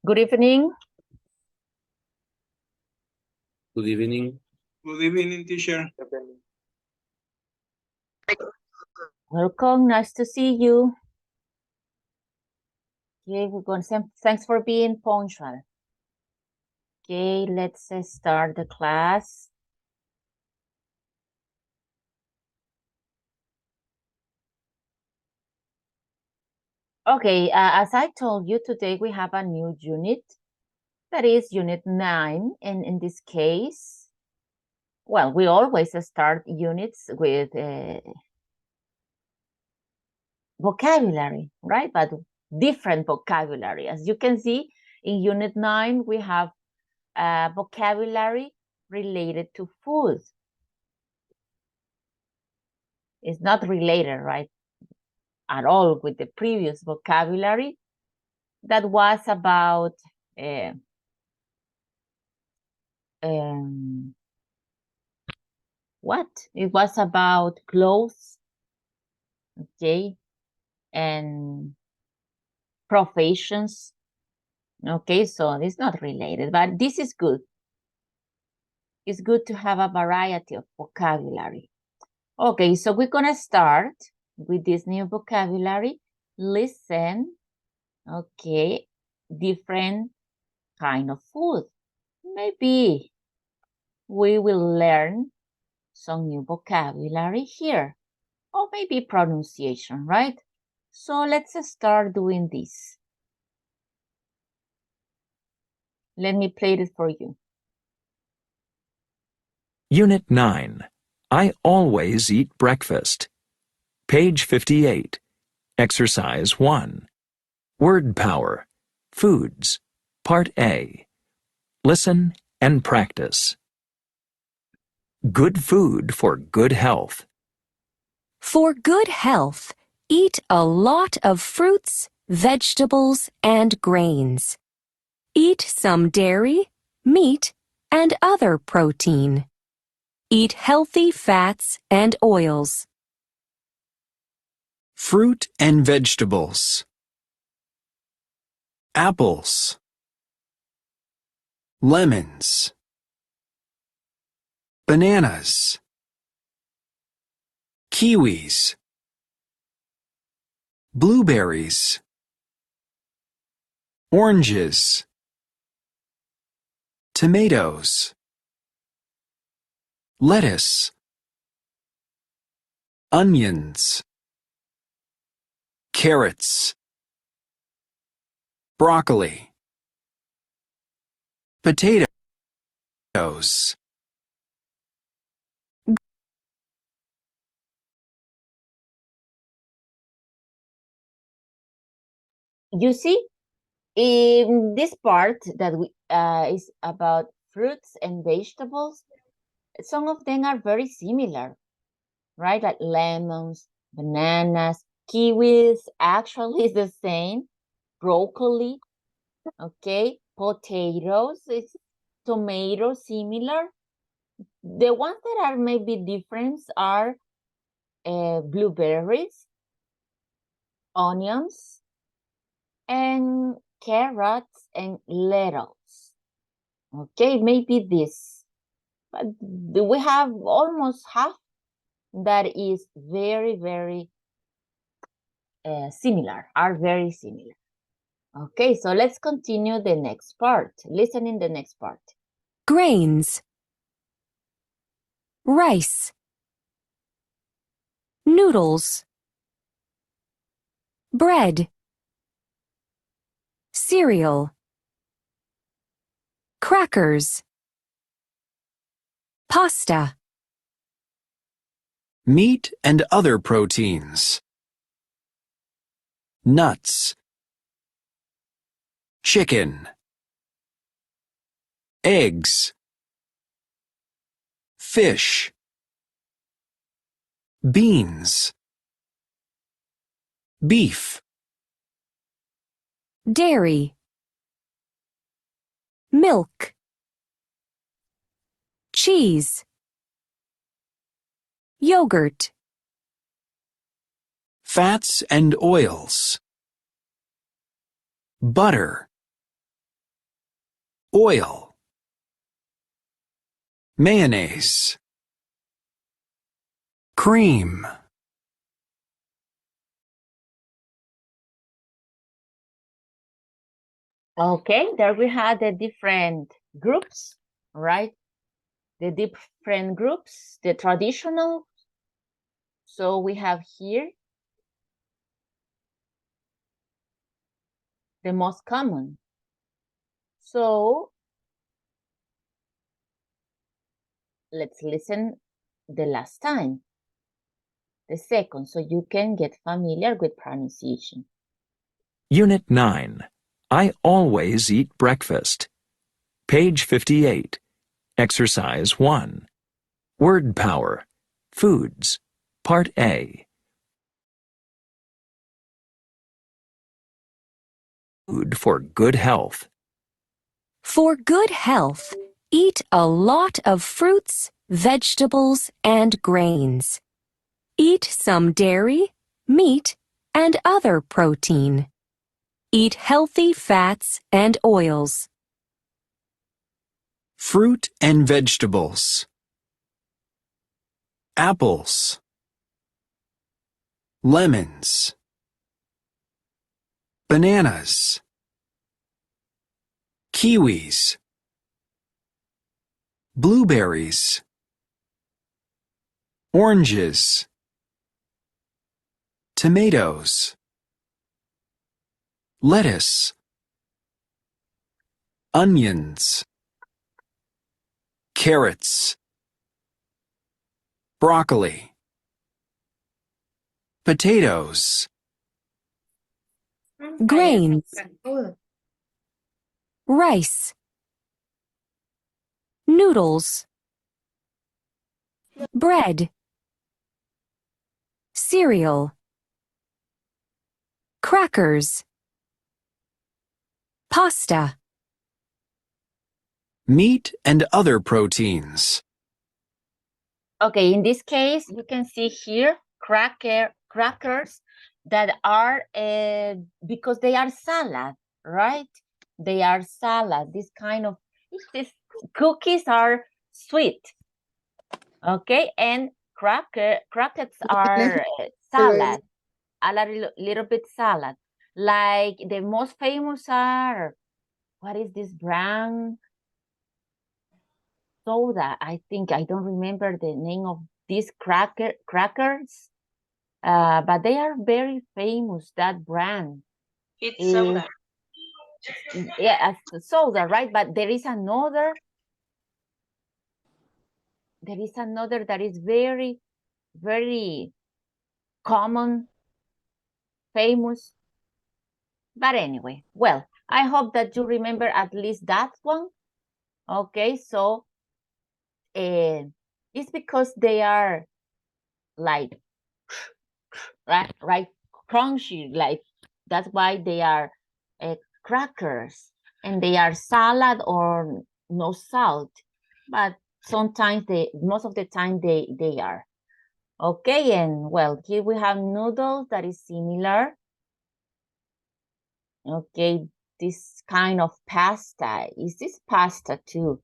Good evening. Good evening. Good evening, teacher. Welcome. Nice to see you. Okay, thanks for being punctual. Okay, let's start the class. Okay, as I told you, today we have a new unit. That is unit 9. And in this case, well, we always start units with vocabulary, right? But different vocabulary. As you can see, in unit 9, we have vocabulary related to food. It's not related, right, at all with the previous vocabulary that was about what? It was about clothes, okay, and professions. Okay, so it's not related, but this is good. It's good to have a variety of vocabulary. Okay, so we're gonna start with this new vocabulary. Listen, okay, different kind of food. Maybe we will learn some new vocabulary here, or maybe pronunciation, right? So let's start doing this. Let me play it for you. Unit 9. I always eat breakfast. Page 58. Exercise 1. Word Power. Foods. Part A. Listen and practice. Good food for good health. For good health, eat a lot of fruits, vegetables, and grains. Eat some dairy, meat, and other protein. Eat healthy fats and oils. Fruit and vegetables. Apples. Lemons. Bananas. Kiwis. Blueberries. Oranges. Tomatoes. Lettuce. Onions. Carrots. Broccoli. Potatoes. You see, in this part that we is about fruits and vegetables, some of them are very similar, right? Like lemons, bananas, kiwis, actually is the same. Broccoli, okay? Potatoes, it's tomatoes, similar. The ones that are maybe different are blueberries, onions, and carrots and lettuce. Okay, maybe this. But we have almost half that is very, very similar, are very similar. Okay, so let's continue the next part. Listen in the next part. Grains. Rice. Noodles. Bread. Cereal. Crackers. Pasta. Meat and other proteins. Nuts. Chicken. Eggs. Fish. Beans. Beef. Dairy. Milk. Cheese. Yogurt. Fats and oils. Butter. oil, mayonnaise, cream, Okay, there we have the different groups, right? The different groups, the traditional. So we have here the most common. So let's listen the last time. The second, so you can get familiar with pronunciation. Unit 9. I always eat breakfast. Page 58. Exercise 1. Word power. Foods. Part A. Food for good health. For good health, eat a lot of fruits, vegetables, and grains. Eat some dairy, meat, and other protein. Eat healthy fats and oils. fruit and vegetables, apples, lemons, bananas, kiwis, blueberries, oranges, tomatoes, lettuce, onions, carrots, broccoli, potatoes, Grains. Rice. Noodles. Bread. Cereal. Crackers. Pasta. meat and other proteins, Okay, in this case, you can see here crackers that are because they are salad, right? They are salad. This kind of these cookies are sweet. Okay, and crackers are salad, a little bit salad. Like the most famous are, what is this brand? Soda, I think. I don't remember the name of these crackers, but they are very famous, that brand. It's soda. Yeah, soda, right? But there is another that is very, very common, famous. But anyway, well, I hope that you remember at least that one. Okay, so it's because they are like right crunchy, like that's why they are crackers, and they are salad or no salt, but sometimes most of the time they are. Okay, and well, here we have noodles that is similar. Okay, this kind of pasta, is this pasta too?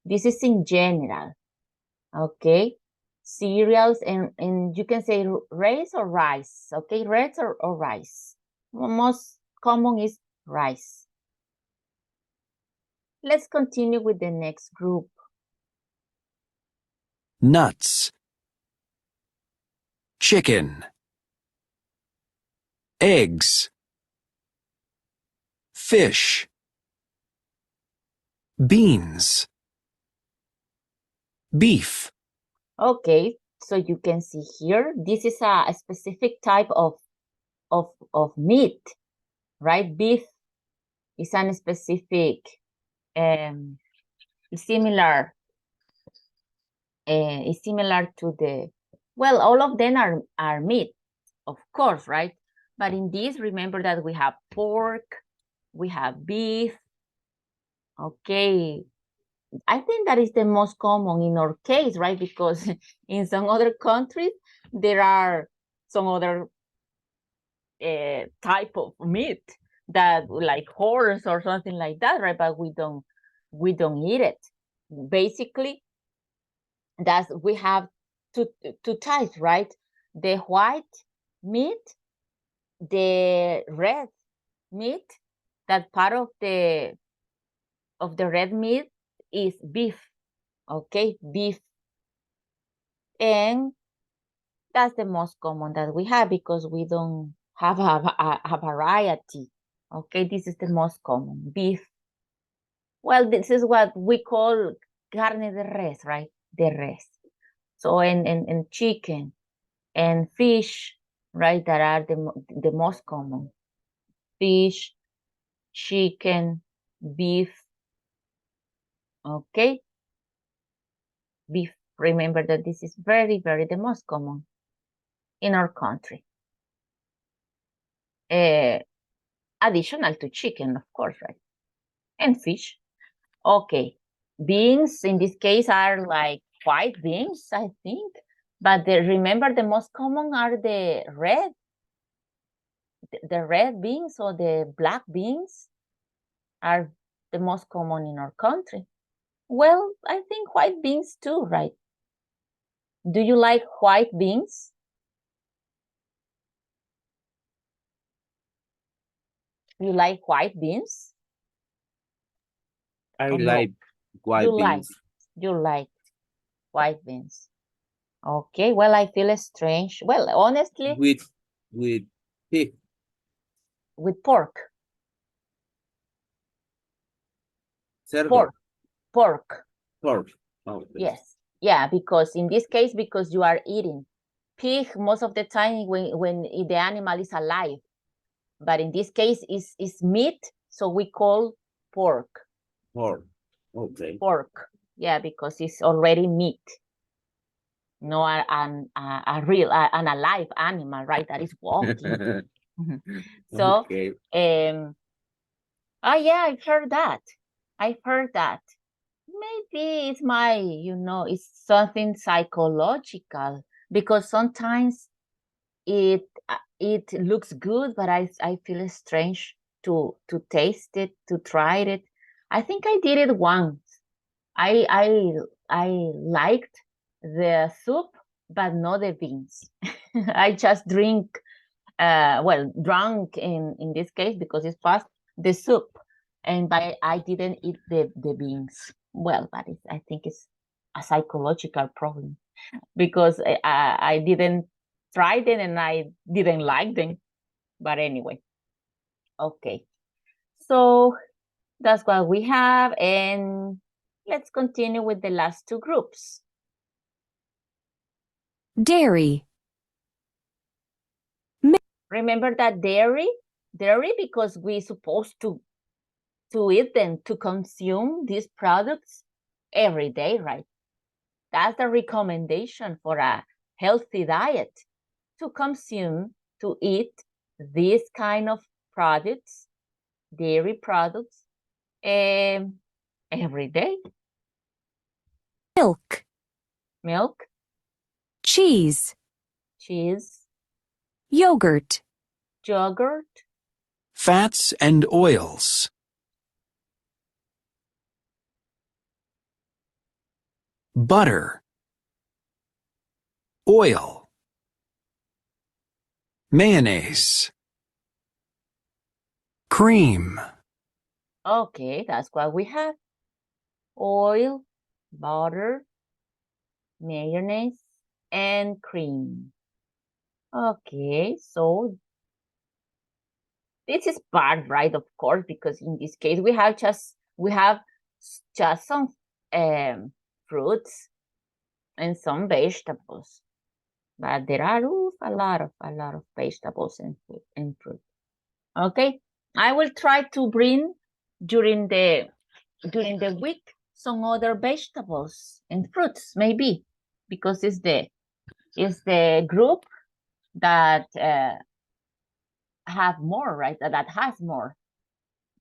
This is in general. Okay, cereals, and you can say rice or rice. Okay, rice or rice. Most common is rice. Let's continue with the next group. nuts, chicken, eggs, fish, beans, beef, Okay, so you can see here, this is a specific type of meat, right? Beef is a specific similar is similar to the, well, all of them are meat, of course, right? But in this, remember that we have pork, we have beef. Okay, I think that is the most common in our case, right? Because in some other countries, there are some other type of meat that like horse or something like that, right? But we don't we don't eat it. Basically, that's we have two types, right? The white meat, the red meat. That part of the red meat is beef. Okay, beef. And that's the most common that we have because we don't have a variety. Okay, this is the most common, beef. Well, this is what we call carne de res, right? De res. So, and chicken and fish, right? That are the most common. Fish, chicken, beef. Okay. Beef. Remember that this is very, very the most common in our country. Additional to chicken, of course, right? And fish. Okay. Beans in this case are like white beans, I think. But remember the most common are the red beans or the black beans are the most common in our country. Well, I think white beans too, right? Do you like white beans? You like white beans? I Oh, no. like white You beans. You like white beans. Okay, well, I feel strange. Well, honestly, with pig. with pork. Cerdo. Pork. Pork. Oh, Yes. Yeah, because in this case, because you are eating pig most of the time when the animal is alive. But in this case, is meat, so we call pork. Pork. Okay. Pork. Yeah, because it's already meat. No, a real, an alive animal, right? That is walking. So, okay. oh yeah, I've heard that. Maybe it's it's something psychological because sometimes it looks good, but I feel strange to taste it, to try it. I think I did it once. I liked the soup, but not the beans. I just drank in this case because it's fast, the soup, but I didn't eat the beans. Well, but I think it's a psychological problem because I didn't try them and I didn't like them. But anyway, okay. So that's what we have, and let's continue with the last two groups. Dairy. Remember that dairy because we're supposed to eat them, to consume these products every day, right? That's the recommendation for a healthy diet, to consume, to eat these kind of products, dairy products, every day. Milk. Milk, Cheese. cheese, Yogurt. yogurt, Fats and oils. Butter. Oil. Mayonnaise. Cream. Okay, that's what we have. Oil, butter, mayonnaise, and cream. Okay, so this is part, right, of course, because in this case we have just some fruits and some vegetables, but there are a lot of vegetables and fruit. Okay, I will try to bring during the week some other vegetables and fruits, maybe, because it's the group that have more, right? That has more.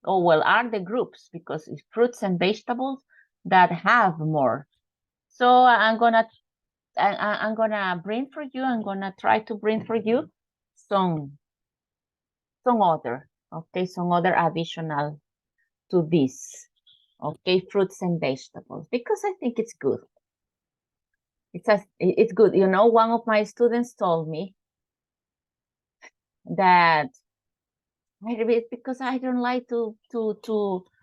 Oh, well, are the groups because it's fruits and vegetables that have more. So I'm gonna bring for you. I'm gonna try to bring for you some other, okay, some other additional to this. Okay, fruits and vegetables, because I think it's good. It's good. You know, one of my students told me that it's because I don't like to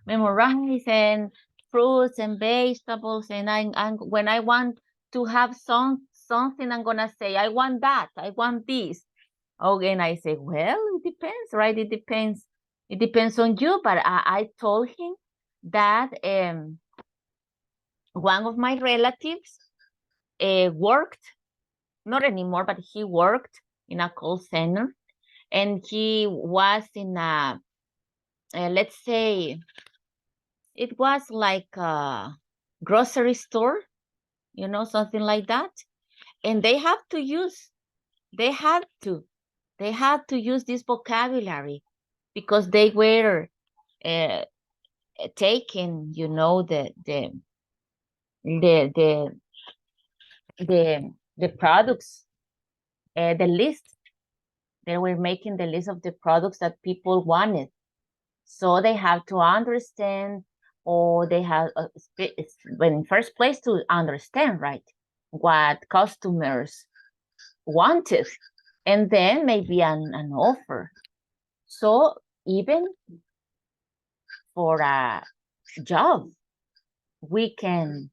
memorize and fruits and vegetables, and I'm when I want to have something, I'm gonna say I want that, I want this. Okay, and I say, well, it depends, right? It depends. It depends on you. But I told him that one of my relatives worked, not anymore, but he worked in a call center, and he was in a, let's say, it was like a grocery store, you know, something like that. And they had to use this vocabulary because they were taking, you know, the products, the list. They were making the list of the products that people wanted. So they have to understand, or they have, in first place, to understand, right, what customers wanted, and then maybe an offer. So even for a job, we can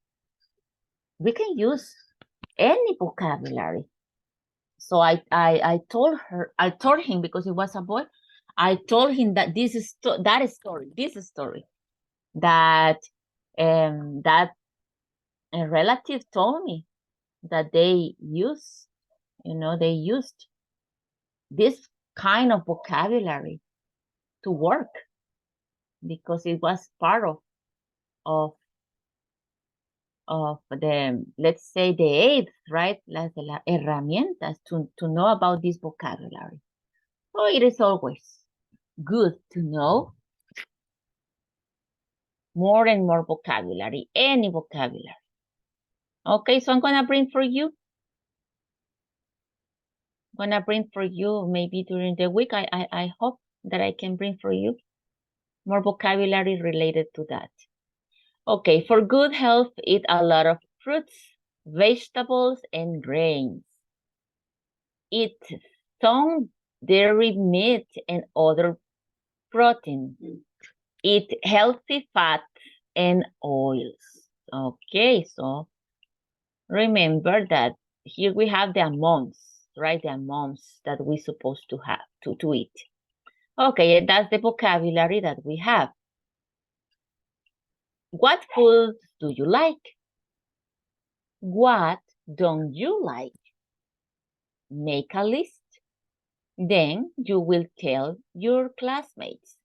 use any vocabulary. So I told him, because he was a boy, I told him that this story that that a relative told me that they use, you know, they used this kind of vocabulary to work because it was part of the, let's say, the aids, right? Las herramientas to know about this vocabulary. So it is always good to know more and more vocabulary, any vocabulary. Okay, so I'm gonna bring for you. Maybe during the week. I hope that I can bring for you more vocabulary related to that. Okay, for good health, eat a lot of fruits, vegetables, and grains. Eat some dairy, meat, and other protein. Eat healthy fats and oils. Okay, so remember that here we have the amounts, right? The amounts that we're supposed to have to eat. Okay, that's the vocabulary that we have. What foods do you like? What don't you like? Make a list. Then you will tell your classmates.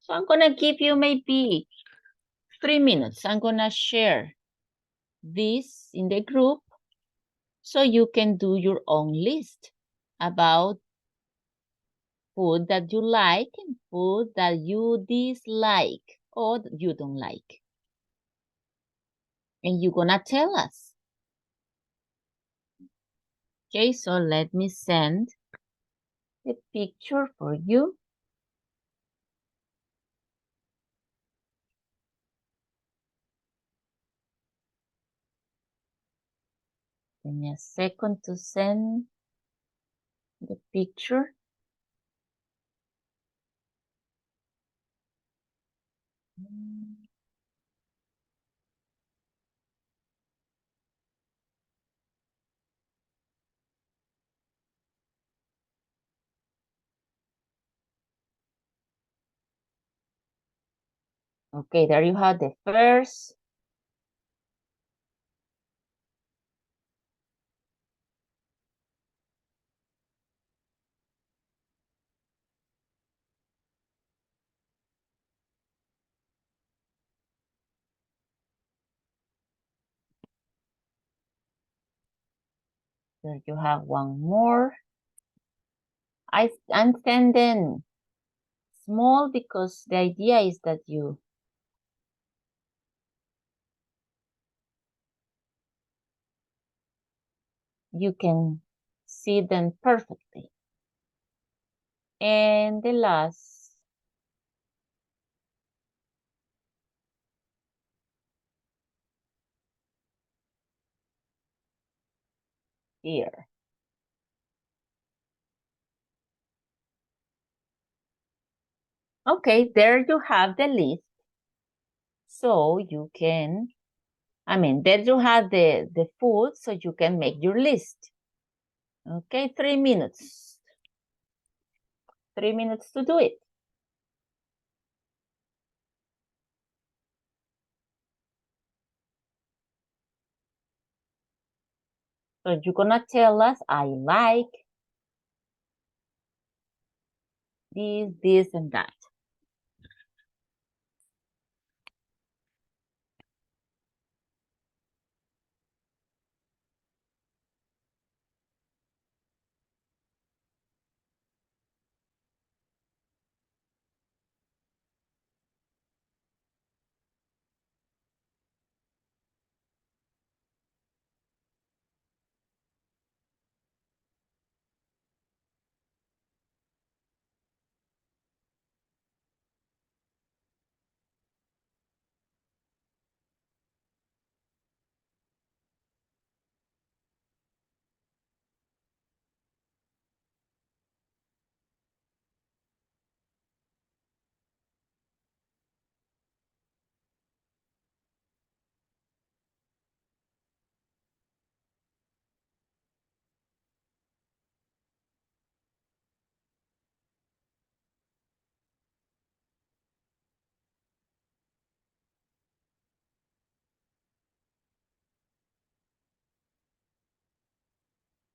So I'm gonna give you maybe 3 minutes. I'm gonna share this in the group so you can do your own list about food that you like and food that you dislike or you don't like. And you're gonna tell us. Okay, so let me send the picture for you. Give me a second to send the picture. Okay, there you have the first. There you have one more. I'm sending small because the idea is that you can see them perfectly. And the last here. Okay, there you have the list. So you can, there you have the food, so you can make your list. Okay, 3 minutes. 3 minutes to do it. So you're gonna tell us, I like this, and that.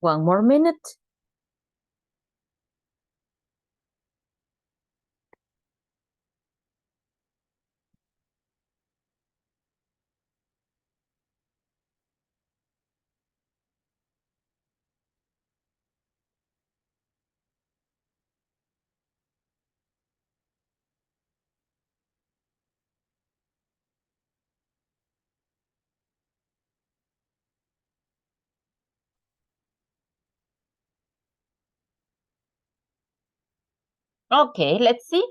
One more minute. Okay, let's see.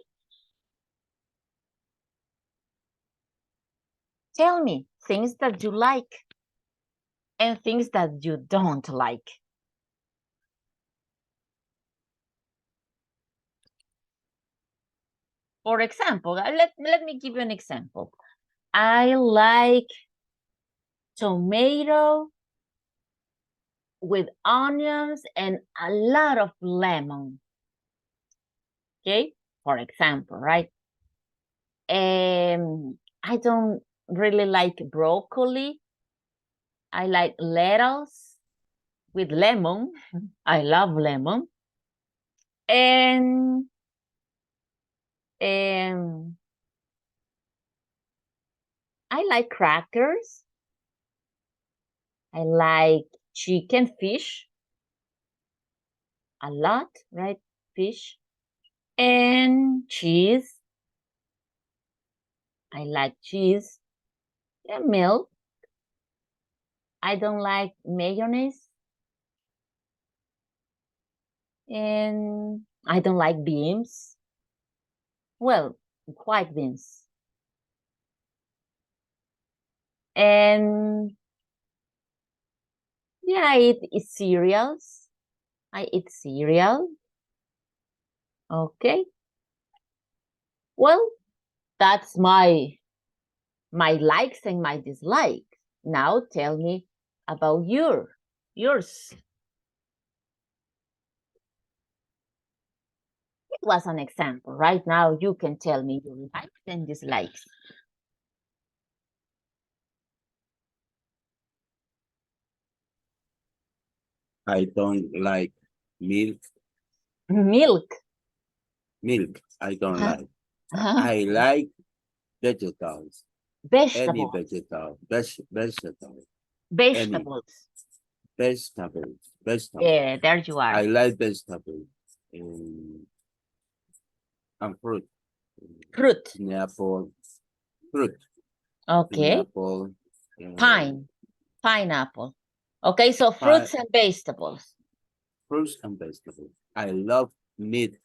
Tell me things that you like and things that you don't like. For example, let me give you an example. I like tomato with onions and a lot of lemon. Okay, for example, right? I don't really like broccoli. I like lettuce with lemon. I love lemon. And I like crackers. I like chicken, fish. A lot, right? Fish. And cheese. I like cheese. And milk. I don't like mayonnaise. And I don't like beans. Well, white beans. And yeah, I eat cereals. I eat cereal. Okay. Well, that's my likes and my dislikes. Now tell me about yours. It was an example. Right now you can tell me your likes and dislikes. I don't like milk. Milk. Milk, I don't Uh-huh. like. I like vegetables. Any Vegetables. vegetable. Vegetable. Vegetables. Vegetables. Vegetable. Yeah, there you are. I like vegetables. And fruit. Fruit. Pineapple. Fruit. Okay. Pineapple. Pineapple. Okay, so fruits and vegetables. Fruits and vegetables. I love meat.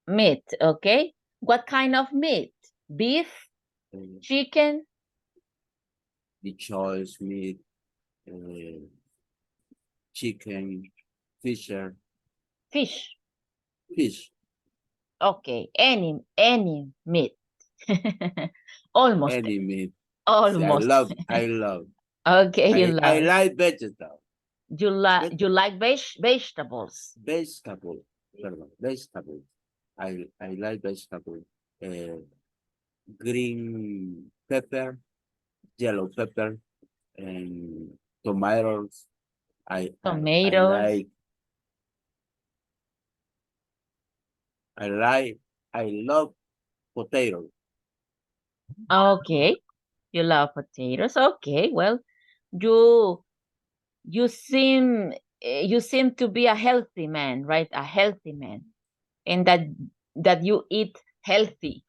Meat, okay. What kind of meat? Beef, chicken? The choice meat. chicken, fisher, Fish. fish, Okay, any meat. Almost, any meat. almost. I love. Okay, you I love. like vegetable. You like vegetables. Vegetable. Pardon, vegetable. I like vegetable. Uh, green pepper, yellow pepper, and tomatoes. I Tomatoes. I love potatoes. Okay, you love potatoes. Okay, well, you you seem you seem to be a healthy man, right? A healthy man, and that you eat healthy.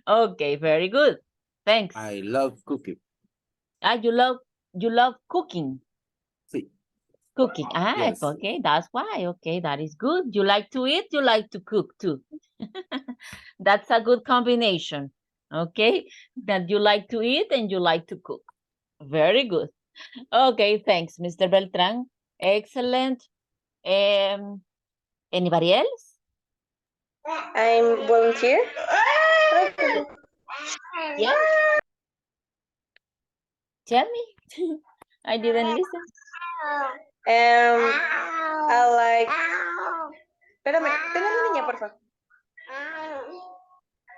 Okay, very good. Thanks. I love cooking. Ah, you love cooking. See, Cooking. Ah, yes, okay, that's why. Okay, that is good. You like to eat, you like to cook too. That's a good combination. Okay, that you like to eat and you like to cook. Very good. Okay, thanks, Mr. Beltran. Excellent. Anybody else? I'm volunteer. Okay. Yeah, tell me. I didn't listen. I like. Espérame, ten a la niña, por favor.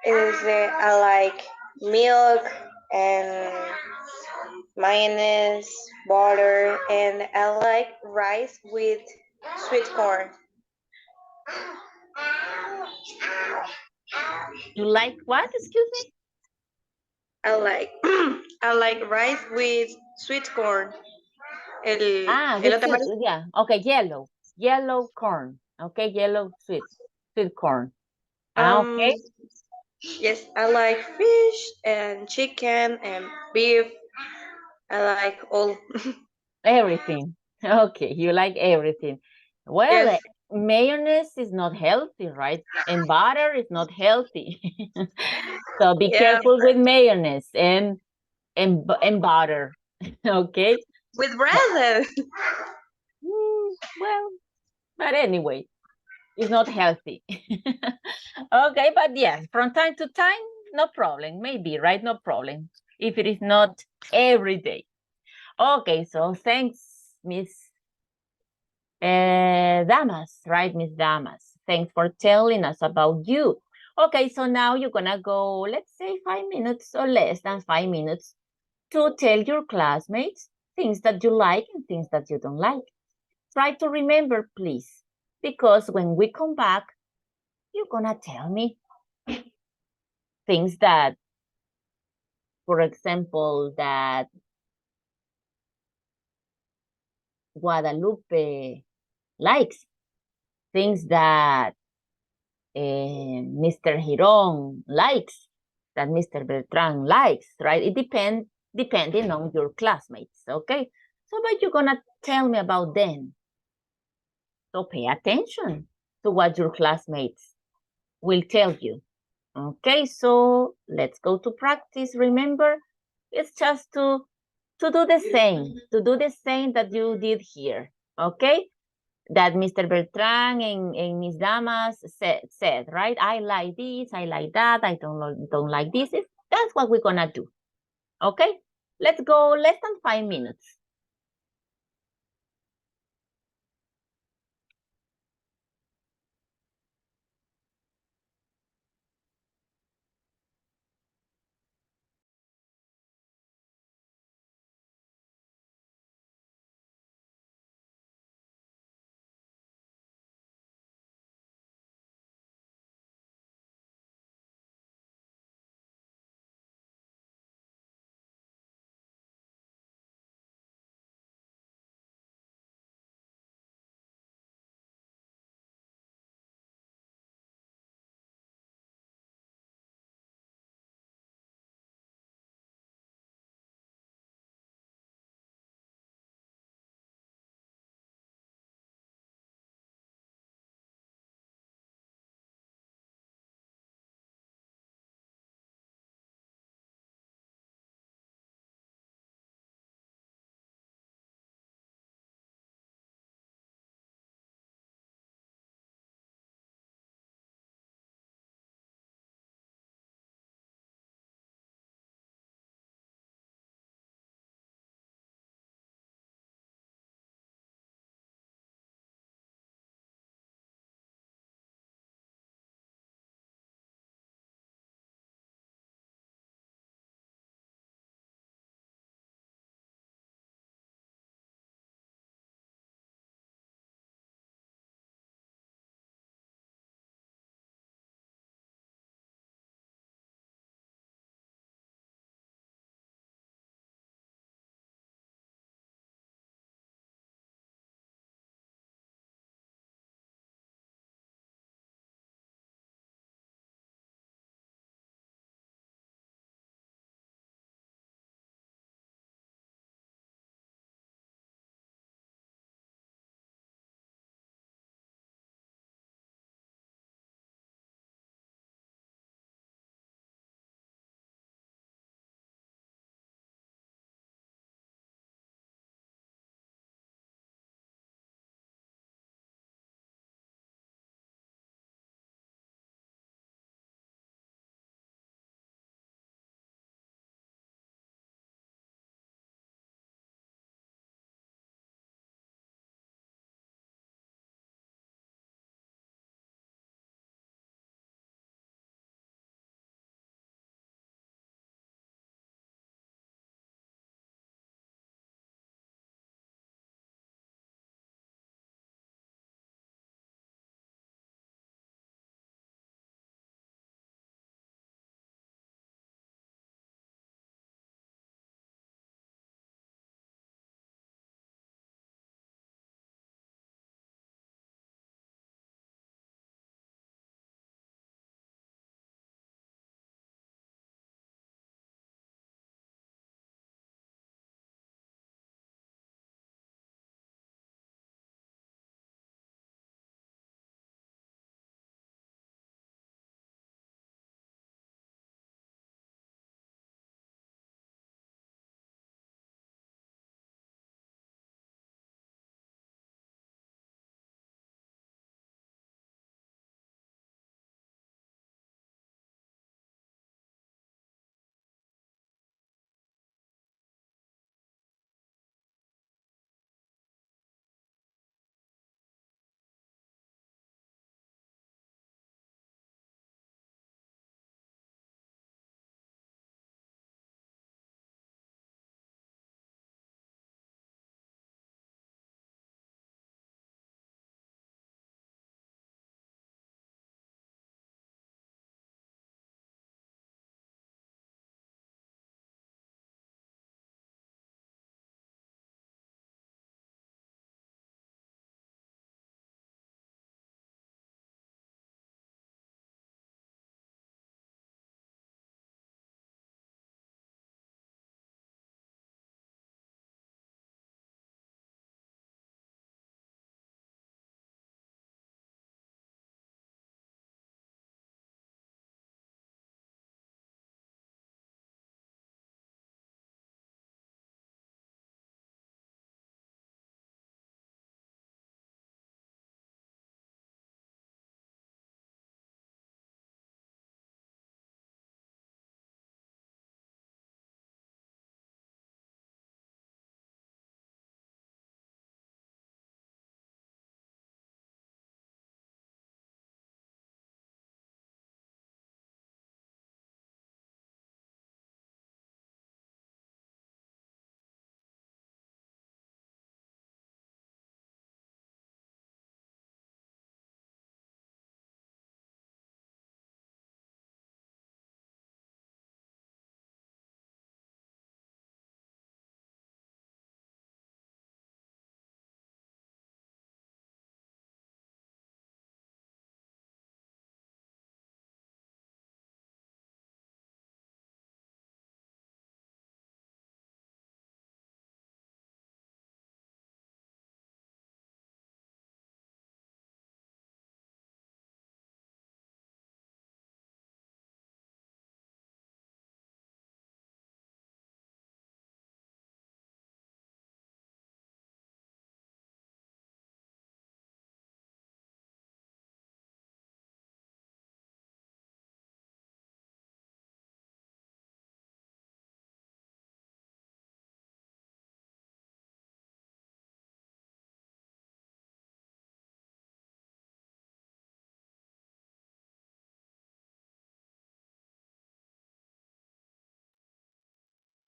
I like milk and mayonnaise, butter, and I like rice with sweet corn. You like what? Excuse me? I like I like rice with sweet corn. Ah, with Elote sweet, amarillo. yeah. Okay, yellow. Yellow corn. Okay, yellow sweet corn. Ah, Um, okay. yes, I like fish and chicken and beef. I like all. Everything. Okay, you like everything. Well, Yes, mayonnaise is not healthy, right? And butter is not healthy. So be yeah, careful with mayonnaise and butter. Okay? with bread. Well, but anyway, it's not healthy. Okay, but yes, from time to time, no problem. Maybe, right? No problem. If it is not every day. Okay, so thanks, Miss Damas, right, Miss Damas? Thanks for telling us about you. Okay, so now you're gonna go, let's say 5 minutes or less than 5 minutes to tell your classmates things that you like and things that you don't like. Try to remember, please, because when we come back, you're gonna tell me things that, for example, that Guadalupe likes, things that Mr. Giron likes, that Mr. Beltran likes, right? It depends depending on your classmates, okay? So, but you're gonna tell me about them. So pay attention to what your classmates will tell you. Okay, so let's go to practice. Remember, it's just to do the same that you did here, okay? That Mr. Beltran and Miss Damas said, right? I like this, I like that, I don't like this. That's what we're gonna do, okay? Let's go less than 5 minutes.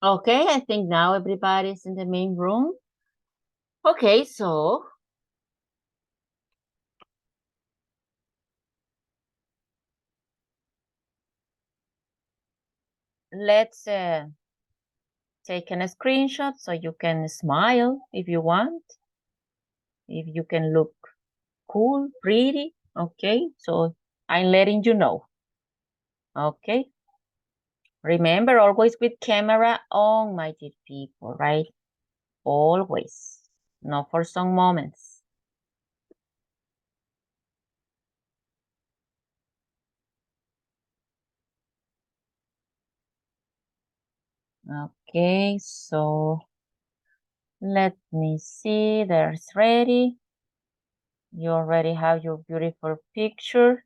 Okay, I think now everybody's in the main room. Okay, so let's take a screenshot so you can smile if you want, if you can look cool, pretty. Okay, so I'm letting you know. Okay. Remember, always with camera on, my dear people, right? Always, not for some moments. Okay, so let me see, there's ready. You already have your beautiful picture.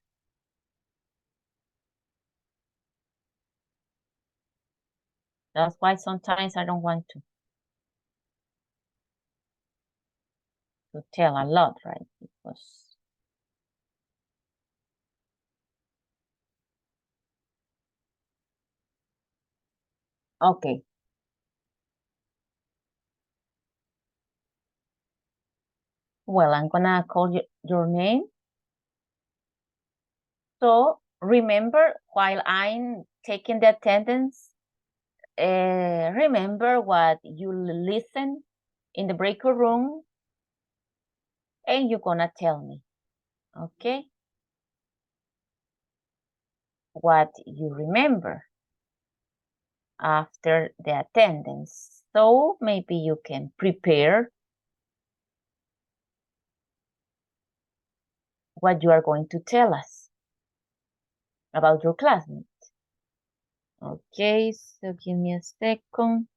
That's why sometimes I don't want to tell a lot, right? Because okay. Well, I'm gonna call you your name. So remember, while I'm taking the attendance, remember what you listen in the breakout room, and you're gonna tell me, okay? What you remember after the attendance. So maybe you can prepare what you are going to tell us about your classmate. Okay, so give me a second.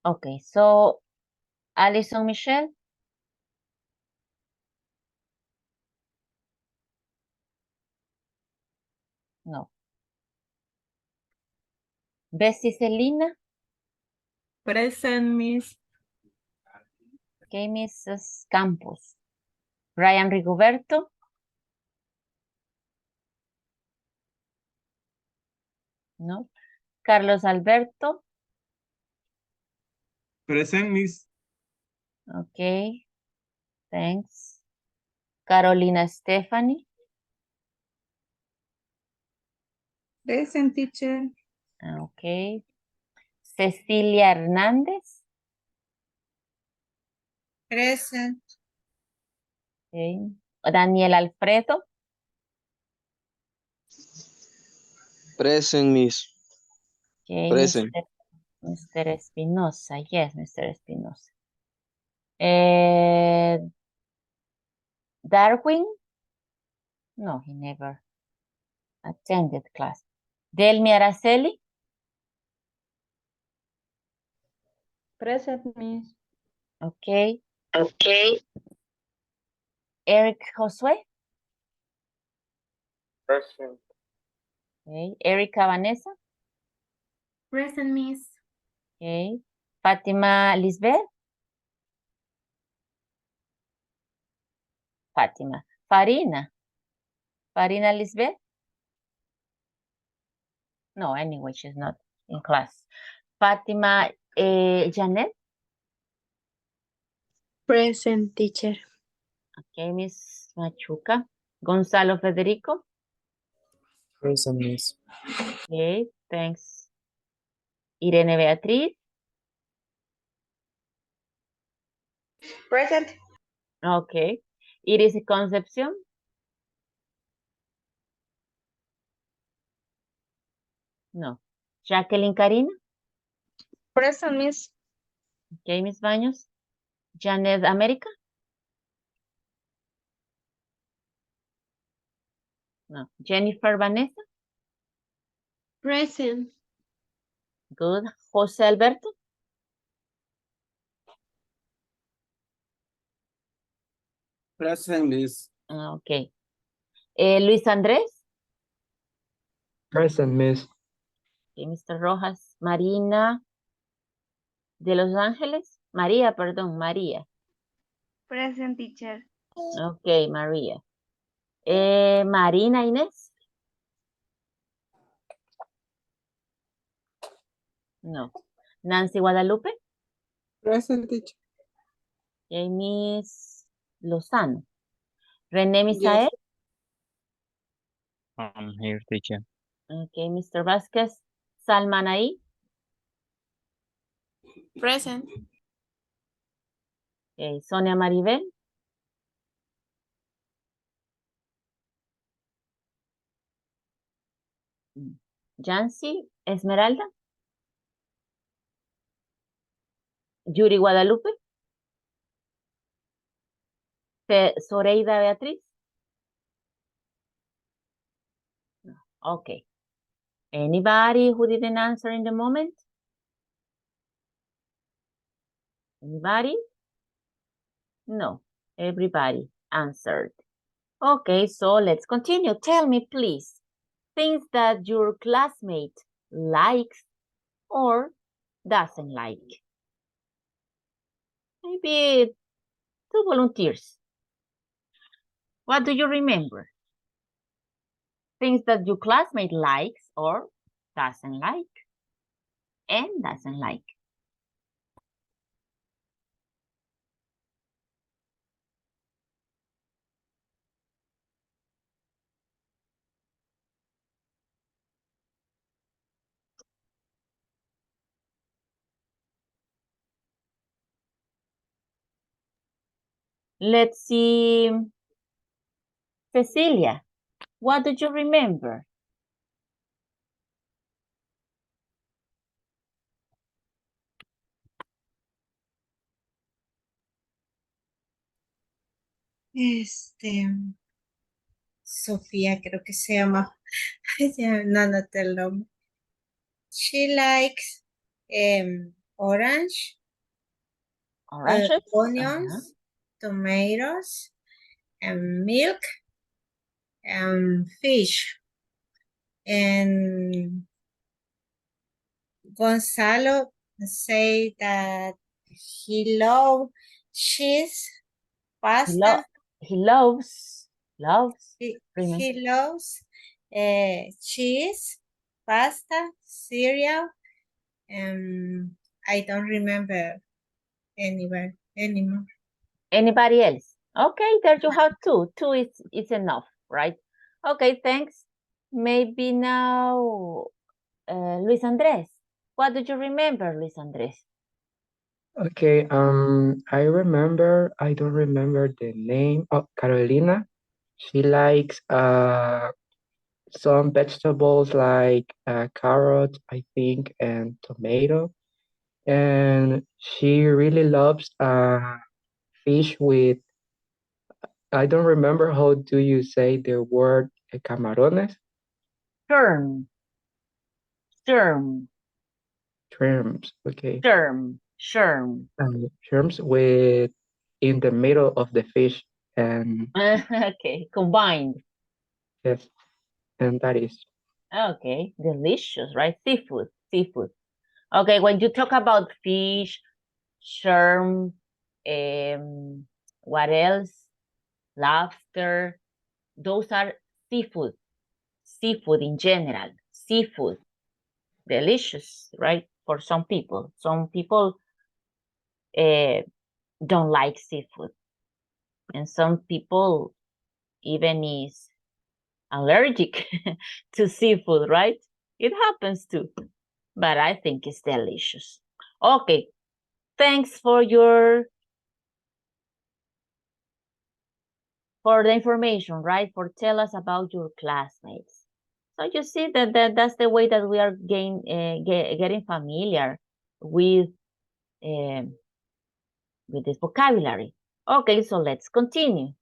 Okay, so Alison Michelle. No. Bessie Selena. Present, Miss. Okay, Mrs. Campos. Brian Rigoberto. No. Carlos Alberto. Present, Miss. Okay, thanks. Carolina Stephanie. Present, teacher. Okay. Cecilia Hernández. Present. Okay. Daniel Alfredo. Present, Miss. Okay, Present. Mr. Espinosa. Yes, Mr. Espinosa. Eh, Darwin? No, he never attended class. Delmi Araceli? Present, Miss. Okay. Okay. Eric Josué? Present. Okay. Erika Vanessa? Present, Miss. Okay. Fátima Lisbeth? Fátima. Farina? Farina Lisbeth? No, anyway, she's not in class. Fátima Janet? Present, teacher. Okay, Miss Machuca. Gonzalo Federico? Present, Miss. Okay, thanks. Irene Beatriz? Present. Okay. Iris Concepción? No. Jacqueline Karina? Present, Miss. Okay, Miss Baños. Janet América? No. Jennifer Vanessa? Present. Good. José Alberto? Present, Miss. Okay. Luis Andrés? Present, Miss. Okay, Mr. Rojas. Marina de Los Ángeles? María, perdón, María. Present, teacher. Okay, Maria. Marina Inés? No. Nancy Guadalupe? Present, teacher. Miss Lozano. René Misael? I'm here, teacher. Okay, Mr. Vasquez. Salmanaí? Present. Okay, Sonia Maribel? Jancy Esmeralda? Yuri Guadalupe? Zoreida Beatriz? No. Okay. Anybody who didn't answer in the moment? Anybody? No. Everybody answered. Okay, so let's continue. Tell me, please, things that your classmate likes or doesn't like. Maybe 2 volunteers. What do you remember? Things that your classmate likes or doesn't like and doesn't like. Let's see. Cecilia, what do you remember? Sofía creo que se llama. Ya no anoté el nombre. She likes orange, Oranges? onions, tomatoes, and milk, and fish. And Gonzalo say that he loves cheese, pasta. He loves. Remember. He loves cheese, pasta, cereal, and I don't remember anymore. Anybody else? Okay, there you have 2. 2 is enough, right? Okay, thanks. Maybe now, Luis Andres. What do you remember, Luis Andres? Okay, I don't remember the name of Carolina. She likes some vegetables like carrot, I think, and tomato. And she really loves fish with, I don't remember how do you say the word camarones? Sherm. Shrimps, okay. Sherm. Shrimps with in the middle of the fish, and Okay, combined. yes, and that is. Okay, delicious, right? Seafood. Okay, when you talk about fish, shrimp, what else? Lobster. Those are seafood. Seafood in general. Seafood. Delicious, right? For some people. Some people don't like seafood. And some people even is allergic to seafood, right? It happens too. But I think it's delicious. Okay. Thanks for the information, right? For tell us about your classmates. So you see that's the way that we are getting familiar with this vocabulary. Okay, so let's continue.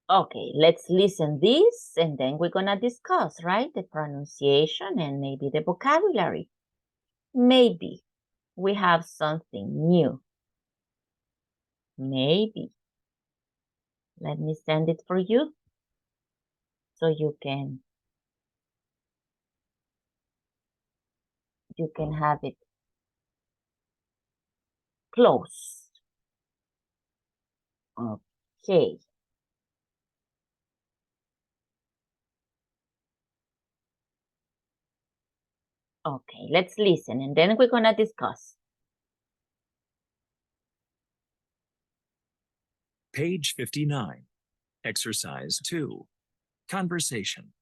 Okay, let's listen this and then we're gonna discuss, right? The pronunciation and maybe the vocabulary. Maybe we have something new. Maybe. Let me send it for you so you can have it close. Okay. Okay, let's listen and then we're gonna discuss. Page 59. Exercise 2. Conversation.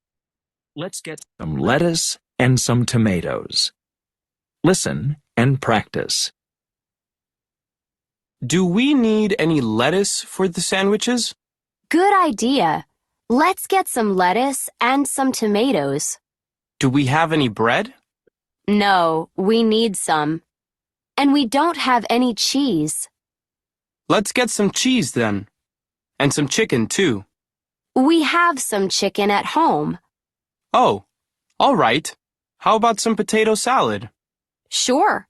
Let's get some lettuce and some tomatoes. Listen and practice. Do we need any lettuce for the sandwiches? Good idea. Let's get some lettuce and some tomatoes. Do we have any bread? No, we need some. And we don't have any cheese. Let's get some cheese then. And some chicken too. We have some chicken at home. Oh, all right. How about some potato salad? Sure.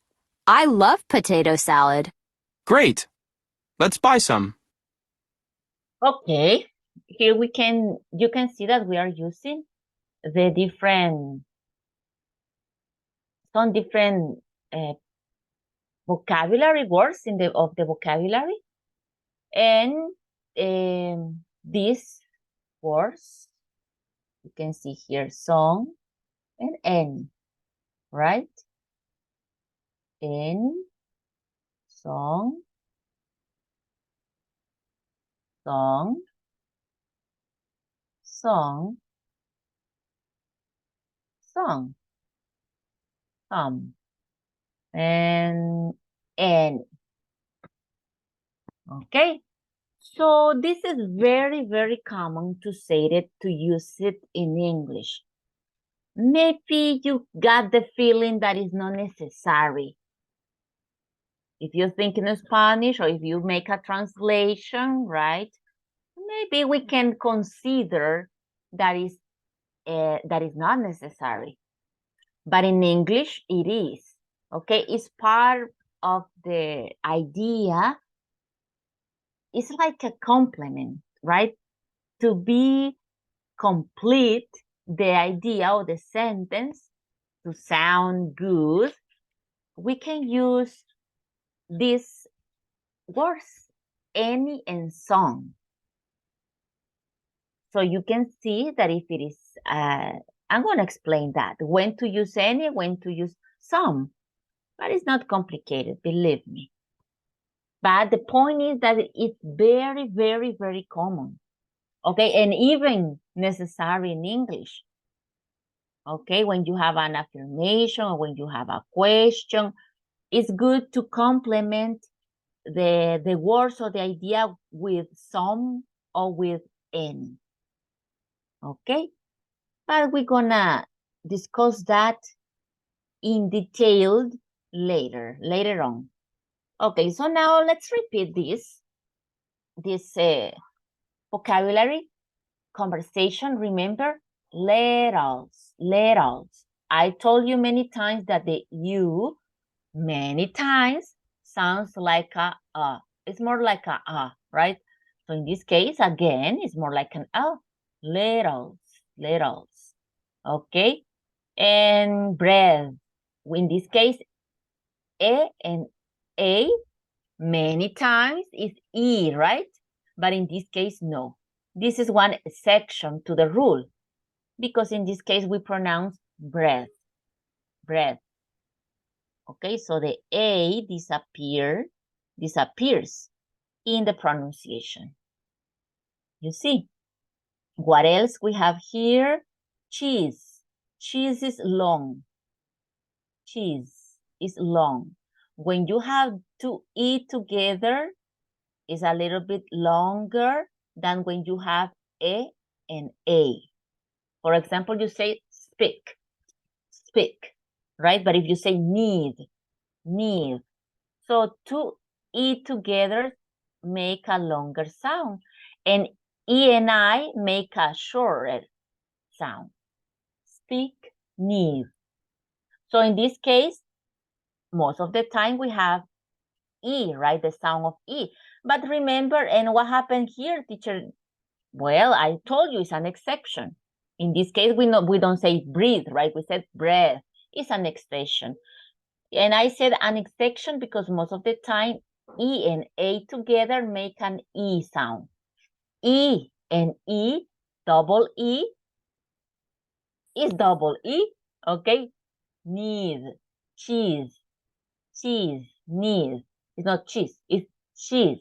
I love potato salad. Great. Let's buy some. Okay, here you can see that we are using the some different vocabulary words of the vocabulary, and these words you can see here, song and N, right? N, song, song, song, song, and N. Okay, so this is very, very common to say it, to use it in English. Maybe you got the feeling that it's not necessary. If you think in Spanish or if you make a translation, right? Maybe we can consider that is not necessary. But in English, it is. Okay, it's part of the idea. It's like a complement, right? To be complete, the idea of the sentence to sound good, we can use these words, any and some. So you can see that if it is, I'm going to explain that, when to use any, when to use some, but it's not complicated, believe me. But the point is that it's very, very, very common, okay, and even necessary in English. Okay, when you have an affirmation or when you have a question, it's good to complement the words or the idea with some or with any. Okay, but we're gonna discuss that in detail later on. Okay, so now let's repeat this vocabulary conversation. Remember, let us. I told you many times that the you many times sounds like a it's more like a right? So in this case, again, it's more like an let us. Okay, and bread. In this case, and a many times is e, right? But in this case, no. This is one exception to the rule, because in this case we pronounce bread. Okay, so the a disappears in the pronunciation. You see? What else we have here? Cheese. Cheese is long. Cheese is long. When you have to eat together, it's a little bit longer than when you have e and a. For example, you say speak, right? But if you say need. So to eat together make a longer sound, and e and I make a shorter sound. Speak, need. So in this case, most of the time we have e, right? The sound of e. But remember, and what happened here, teacher? Well, I told you it's an exception. In this case, we don't say breathe, right? We said breath. It's an exception. And I said an exception because most of the time, E and A together make an E sound. E and E, double E, is double E, okay? Need, cheese, need. It's not cheese, it's cheese.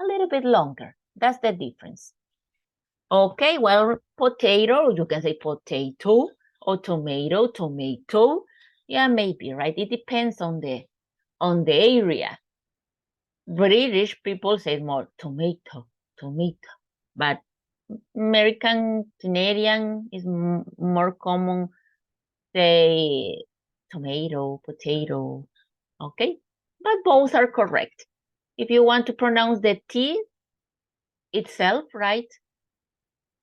A little bit longer. That's the difference. Okay, well, potato, you can say potato, or tomato, tomato. Yeah, maybe, right? It depends on the area. British people say more tomato, tomato, but American, Canadian is more common say tomato, potato, okay? But both are correct. If you want to pronounce the T itself, right?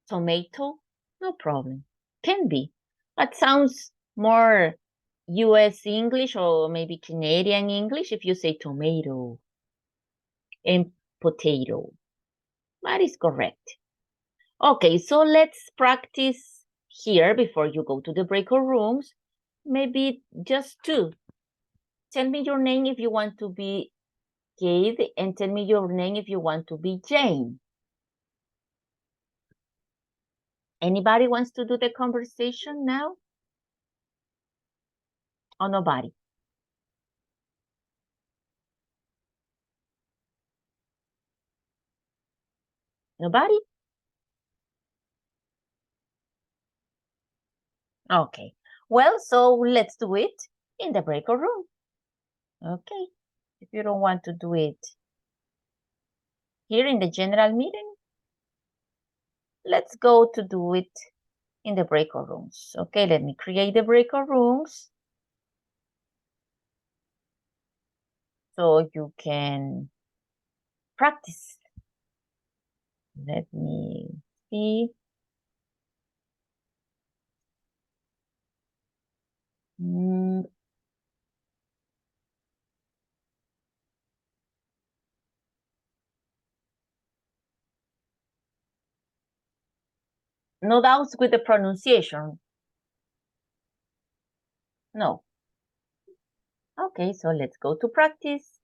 Tomato, no problem. Can be. That sounds more US English or maybe Canadian English if you say tomato and potato. That is correct. Okay, so let's practice here before you go to the breakout rooms. Maybe just two. Tell me your name if you want to be Kate, and tell me your name if you want to be Jane. Anybody wants to do the conversation now? Or nobody? Nobody? Okay. Well, so let's do it in the breakout room. Okay. If you don't want to do it here in the general meeting, let's go to do it in the breakout rooms. Okay, let me create the breakout rooms so you can practice. Let me see. No doubts with the pronunciation. No. Okay, so let's go to practice.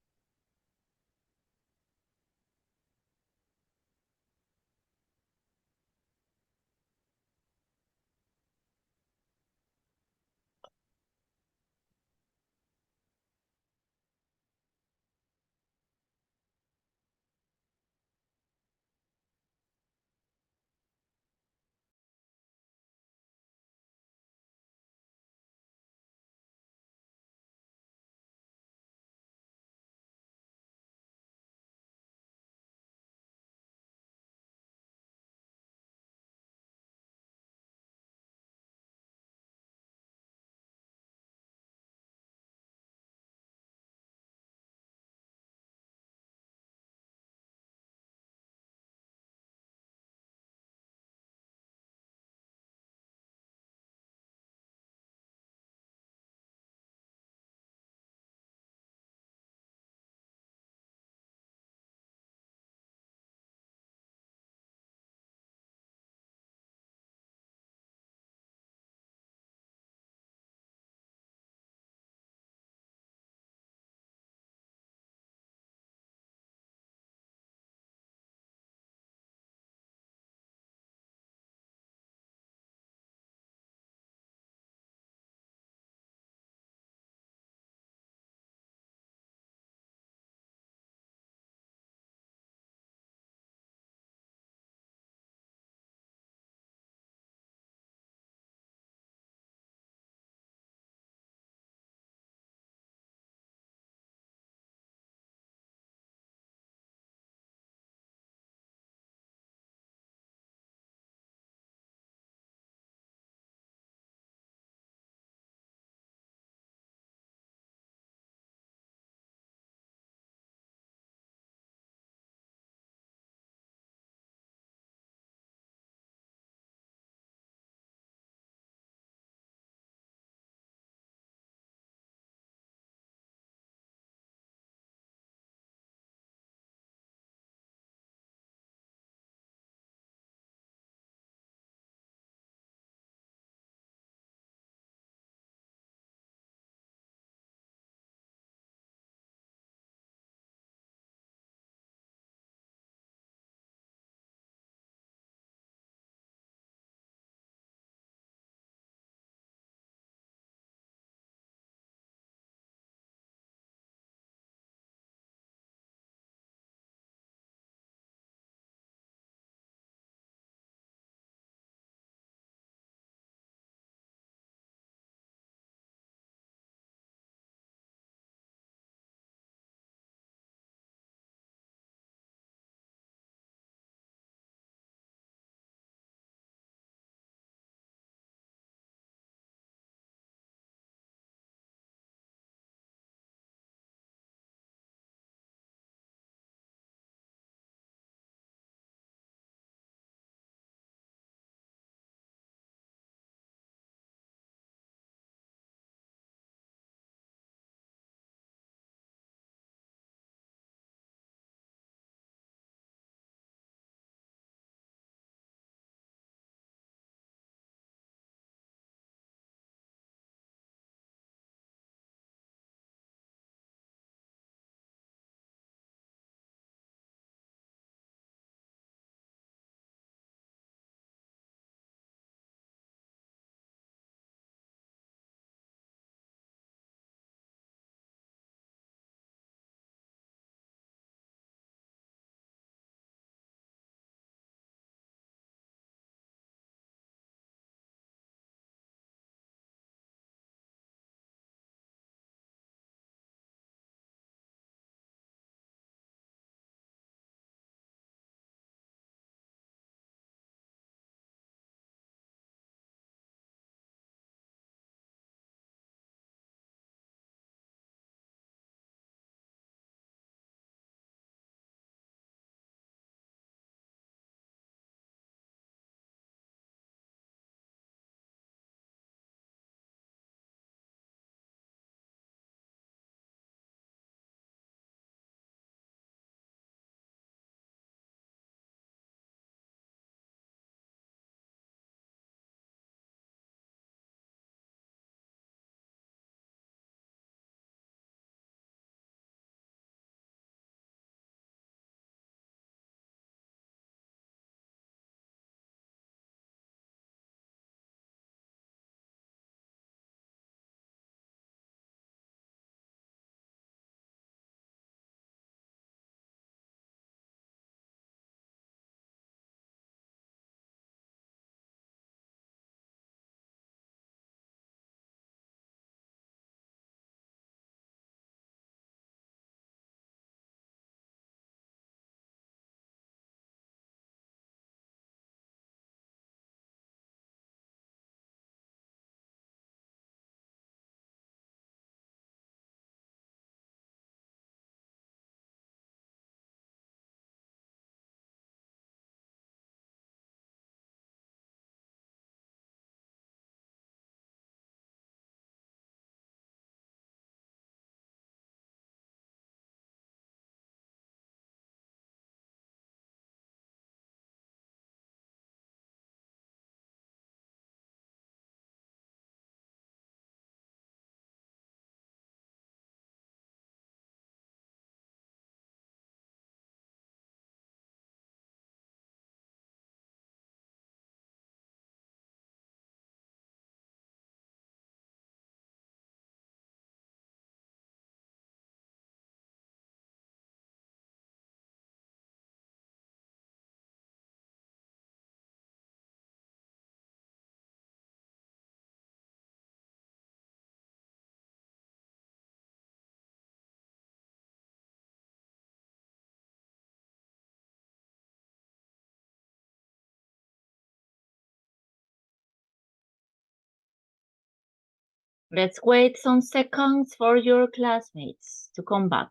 Let's wait some seconds for your classmates to come back.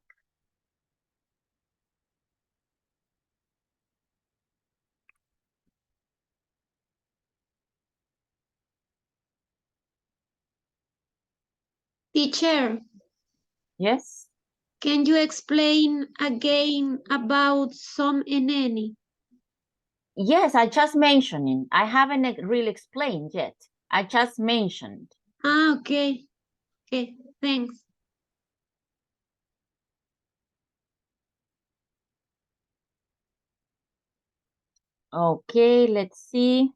Teacher, Yes? can you explain again about some and any? Yes, I just mentioned it. I haven't really explained yet. I just mentioned. Ah, okay. Okay, thanks. Okay, let's see.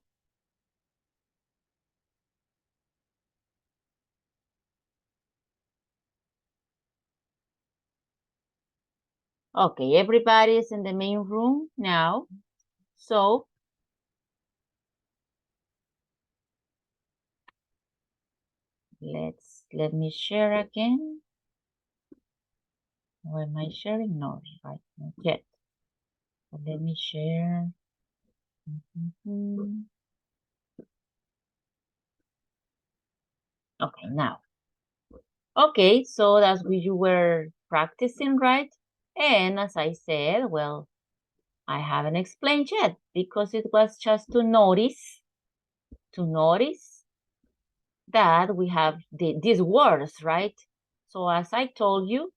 Okay, everybody is in the main room now. So let me share again. Or am I sharing? No, right, not yet. But let me share. Okay, now. Okay, so that's what you were practicing, right? And as I said, well, I haven't explained yet because it was just to notice that we have these words, right? So as I told you,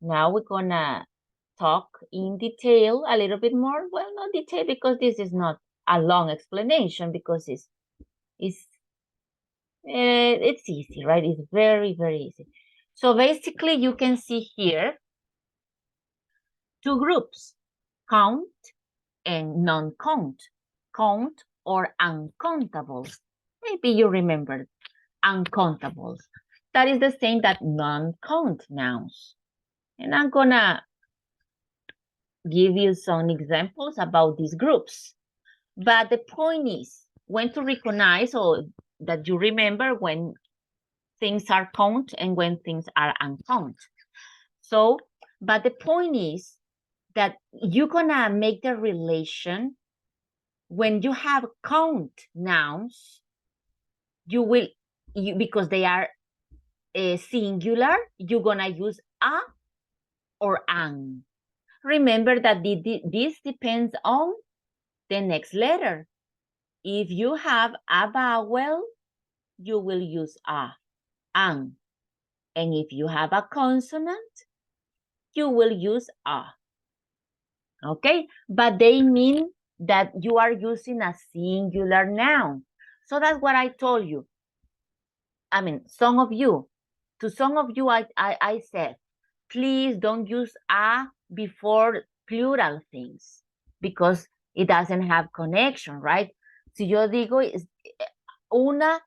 now we're gonna talk in detail a little bit more. Well, not detail because this is not a long explanation because it's easy, right? It's very, very easy. So basically you can see here two groups, count and non-count, count or uncountables. Maybe you remember uncountables. That is the same that non-count nouns. And I'm gonna give you some examples about these groups. But the point is when to recognize or that you remember when things are count and when things are uncount. So, but the point is that you're gonna make the relation when you have count nouns, because they are singular, you're gonna use a or an. Remember that this depends on the next letter. If you have a vowel, you will use a, an. And if you have a consonant, you will use a. Okay? But they mean that you are using a singular noun. So that's what I told you. I mean, some of you, to some of you, I said, please don't use a before plural things because it doesn't have connection, right? Si yo digo una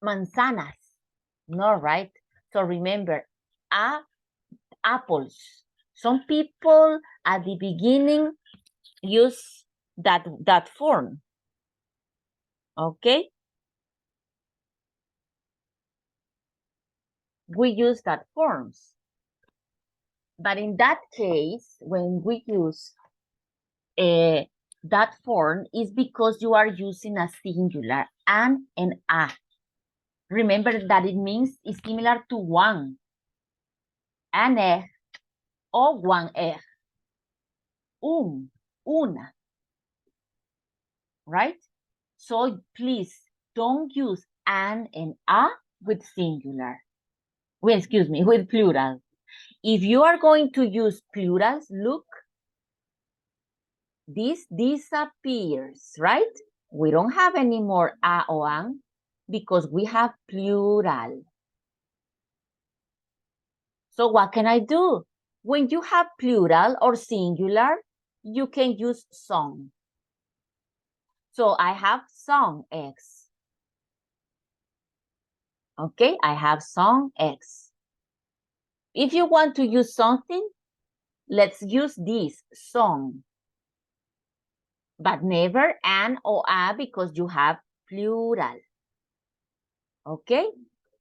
manzanas, no, right? So remember, apples. Some people at the beginning use that form, okay? We use that forms. But in that case, when we use that form is because you are using a singular, an and a. Remember that it means it's similar to one, an egg, or one egg, una, right? So please don't use an and a with singular. Well, excuse me, with plural. If you are going to use plurals, look, this disappears, right? We don't have any more a or an because we have plural. So what can I do? When you have plural or singular, you can use some. So I have some eggs. Okay, I have some eggs. If you want to use something, let's use this, some. But never an or a because you have plural. Okay?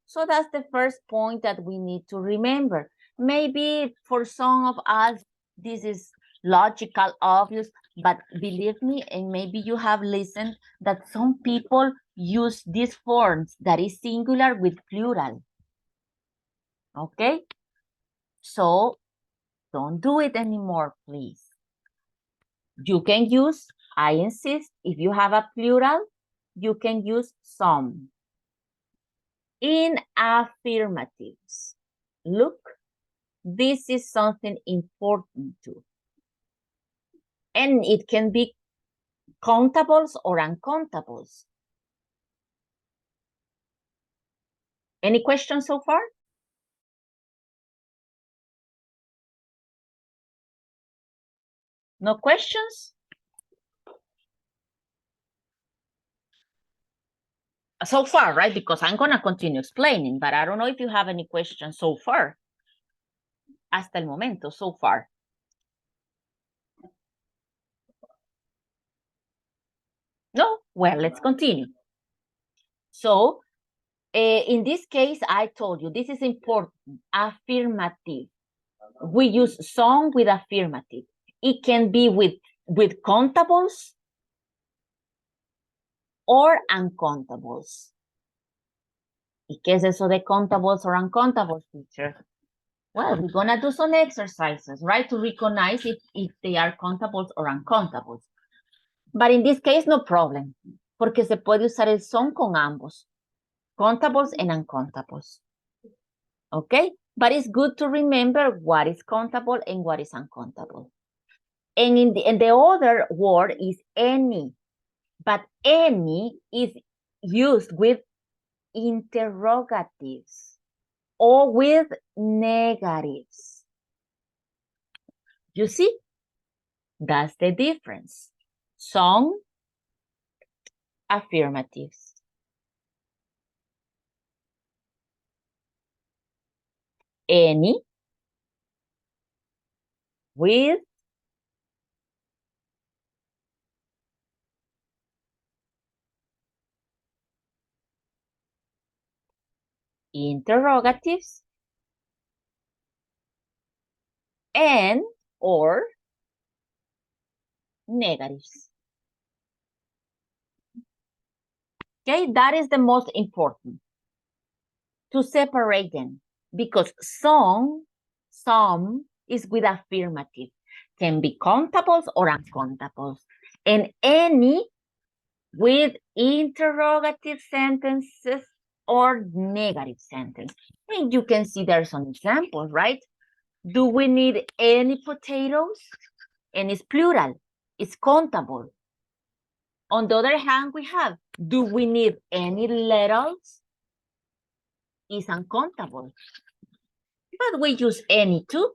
So that's the first point that we need to remember. Maybe for some of us, this is logical, obvious, But believe me, and maybe you have listened that some people use these forms that is singular with plural. Okay? So don't do it anymore, please. You can use, I insist, if you have a plural, you can use some. In affirmatives, look, this is something important too. And it can be countables or uncountables. Any questions so far? No questions? So far, right? Because I'm gonna continue explaining, but I don't know if you have any questions so far. Hasta el momento, so far. No? Well, let's continue. So, in this case, I told you, this is important, affirmative. We use some with affirmative. It can be with countables or uncountables. ¿Y qué es eso de countables or uncountables, teacher? Well, we're gonna do some exercises, right? To recognize if they are countables or uncountables. But in this case, no problem. Porque se puede usar el son con ambos. Countables and uncountables. Okay? But it's good to remember what is countable and what is uncountable. And in the other word is any. But any is used with interrogatives or with negatives. You see? That's the difference. Some affirmatives. Any with interrogatives and or negatives. Okay, that is the most important to separate them because some is with affirmative, can be countables or uncountables, and any with interrogative sentences or negative sentence. And you can see there's some examples, right? Do we need any potatoes? And it's plural, it's countable. On the other hand, we have, do we need any lettuce? It's uncountable. But we use any too.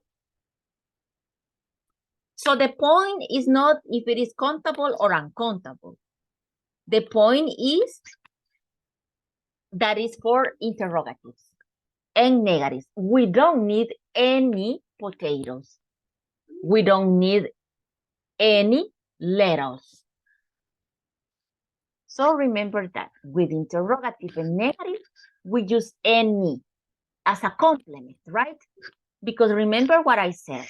So the point is not if it is countable or uncountable. The point is that is for interrogatives and negatives. We don't need any potatoes. We don't need any lettuce. So remember that with interrogative and negative, we use any as a complement, right? Because remember what I said.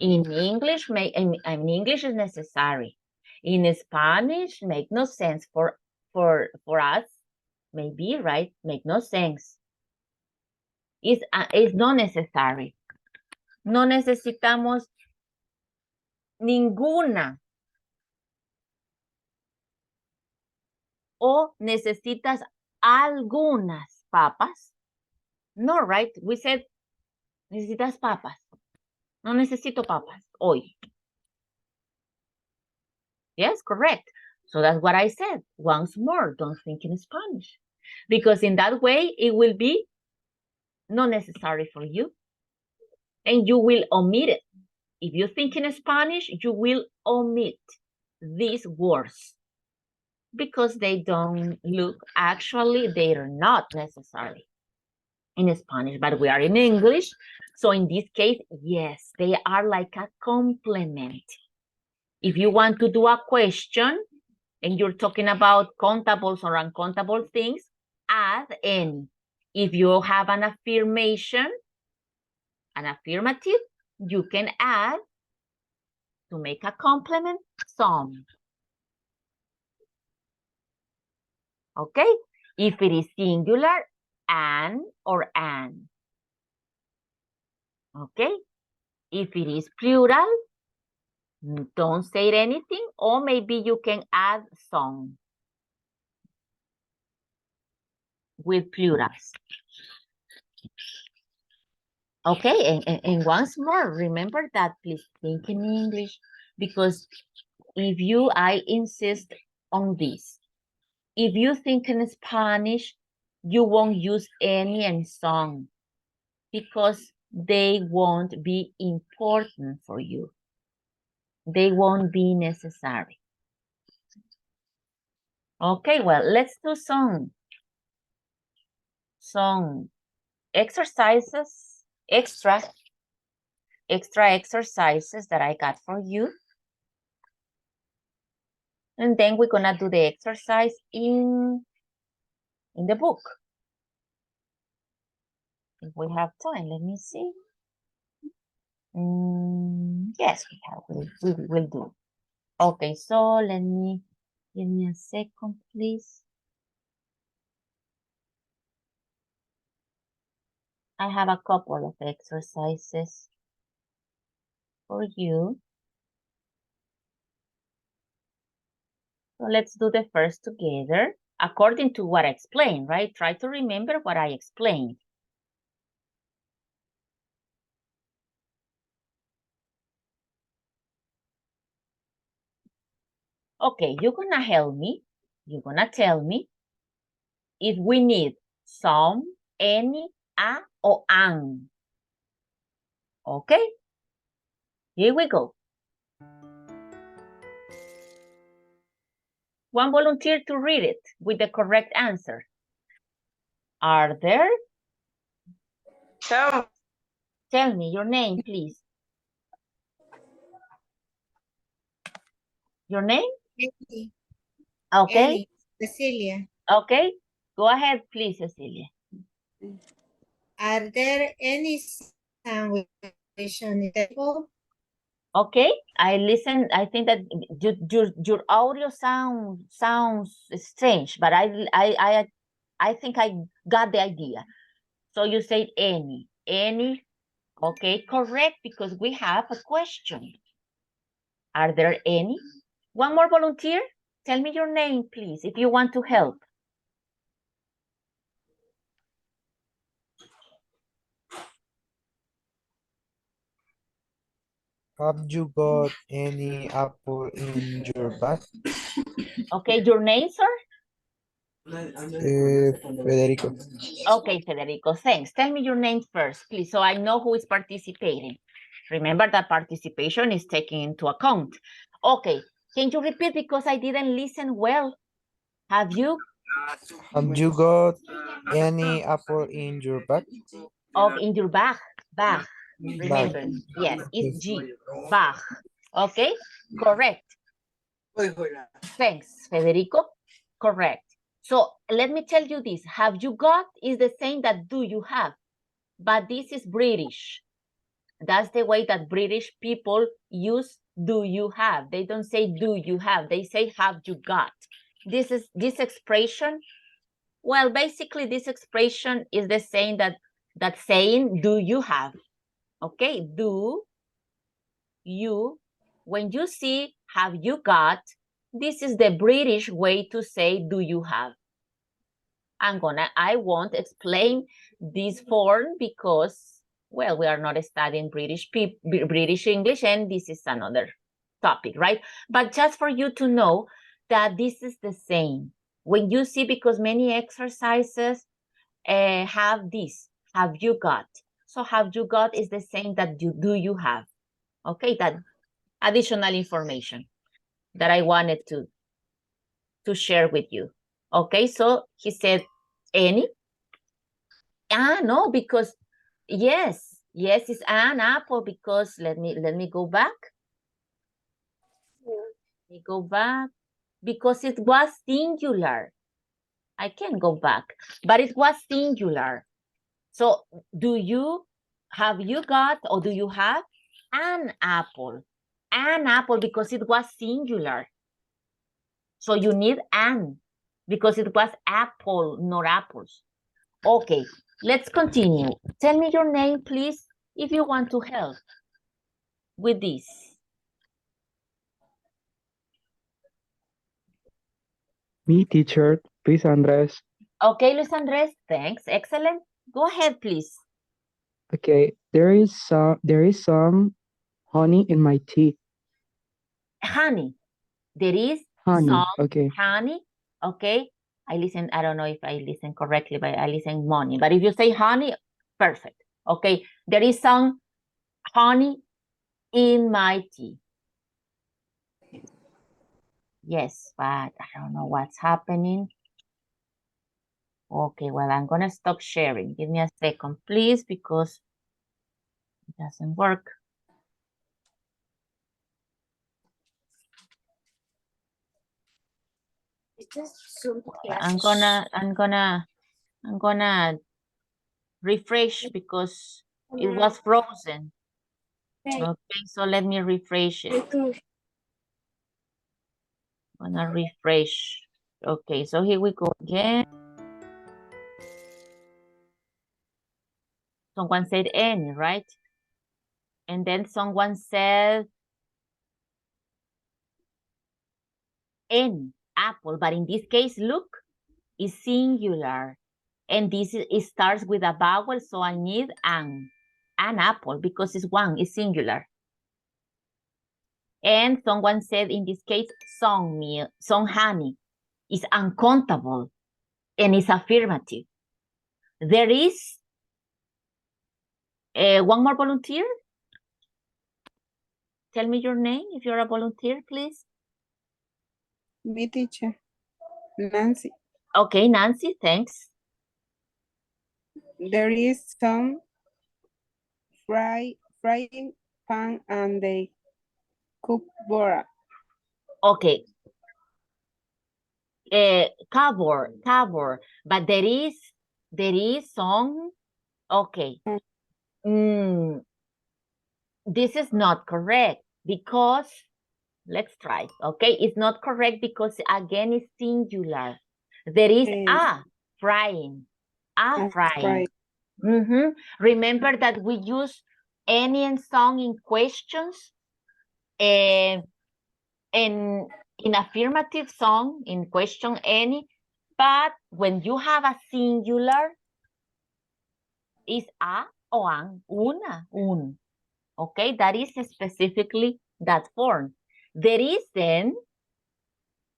In English, English is necessary. In Spanish, make no sense for us. Maybe, right? Make no sense. It's not necessary. No necesitamos ninguna. O necesitas algunas papas. No, right? We said, necesitas papas. No necesito papas hoy. Yes, correct. So that's what I said. Once more, don't think in Spanish. Because in that way, it will be not necessary for you. And you will omit it. If you think in Spanish, you will omit these words. Because they don't look, actually, they are not necessary in Spanish, but we are in English. So in this case, yes, they are like a complement. If you want to do a question and you're talking about countables or uncountable things, add any. If you have an affirmation, an affirmative, you can add to make a complement, some. Okay? If it is singular, an or an. Okay? If it is plural, don't say anything, or maybe you can add some with plurals. Okay, and once more, remember that, please think in English, because if I insist on this. If you think in Spanish, you won't use any and some because they won't be important for you. They won't be necessary. Okay, well, let's do some exercises, extra exercises that I got for you. And then we're gonna do the exercise in the book. If we have time, let me see. Yes, we have. We will do. Okay, so give me a second, please. I have a couple of exercises for you. So let's do the first together, according to what I explained, right? Try to remember what I explained. Okay, you're gonna help me. You're gonna tell me if we need some, any, a, or an. Okay? Here we go. One volunteer to read it with the correct answer. Are there? Some. Tell me your name, please. Your name? Ellie. Okay. Ellie. Cecilia. Okay. Go ahead, please, Cecilia. Are there any sandwich on the table? Okay. I listen. I think that your audio sounds strange, but I think I got the idea. So you said any. Okay, correct, because we have a question. Are there any? One more volunteer? Tell me your name, please, if you want to help. Have you got any apple in your bag? Okay, your name, sir? Federico. Okay, Federico, thanks. Tell me your name first, please, so I know who is participating. Remember that participation is taken into account. Okay, can you repeat because I didn't listen well? Have you got any apple in your bag? in your bag? Remember, yes, it's G, bag. Okay, correct. Thanks, Federico. Correct. So let me tell you this. Have you got is the same that do you have, but this is British. That's the way that British people use do you have. They don't say do you have. They say have you got. This expression. Well, basically this expression is the same that saying do you have. Okay, do you, when you see have you got, this is the British way to say do you have. I won't explain this form because, well, we are not studying British English, and this is another topic, right? But just for you to know that this is the same. When you see, because many exercises have this, have you got? So have you got is the same that do you have? Okay, that additional information that I wanted to share with you. Okay, so he said any. No, because yes, it's an apple because let me go back. Let me go back because it was singular. I can go back, but it was singular. So have you got or do you have an apple? an apple because it was singular. So you need an because it was apple, not apples. Okay, let's continue. Tell me your name, please, if you want to help with this. Me, teacher. Please, Andres. Okay, Luis Andres, thanks. Excellent. Go ahead, please. Okay, there is some honey in my tea. Honey. There is Honey. some Okay. honey. Okay. I don't know if I listen correctly, but I listen money. But if you say honey, perfect. Okay. There is some honey in my tea. Yes, but I don't know what's happening. Okay, well, I'm going to stop sharing. Give me a second, please, because it doesn't work. I'm gonna refresh because it was frozen. Okay, so let me refresh it. I'm gonna refresh. Okay, so here we go again. Someone said any, right? And then someone said any apple, but in this case, look, it's singular. And it starts with a vowel, so I need an apple because it's one, it's singular. And someone said in this case, some honey is uncountable and it's affirmative. There is one more volunteer. Tell me your name if you're a volunteer, please. Me, teacher. Nancy. Okay, Nancy, thanks. There is some frying pan and the cupboard. Okay. Cupboard, but there is some, okay. This is not correct because, let's try, okay? It's not correct because, again, it's singular. There is a frying, frying. Remember that we use any and some in questions and in affirmative song, in question any, but when you have a singular, is a o an, una, un. Okay, that is specifically that form. There is then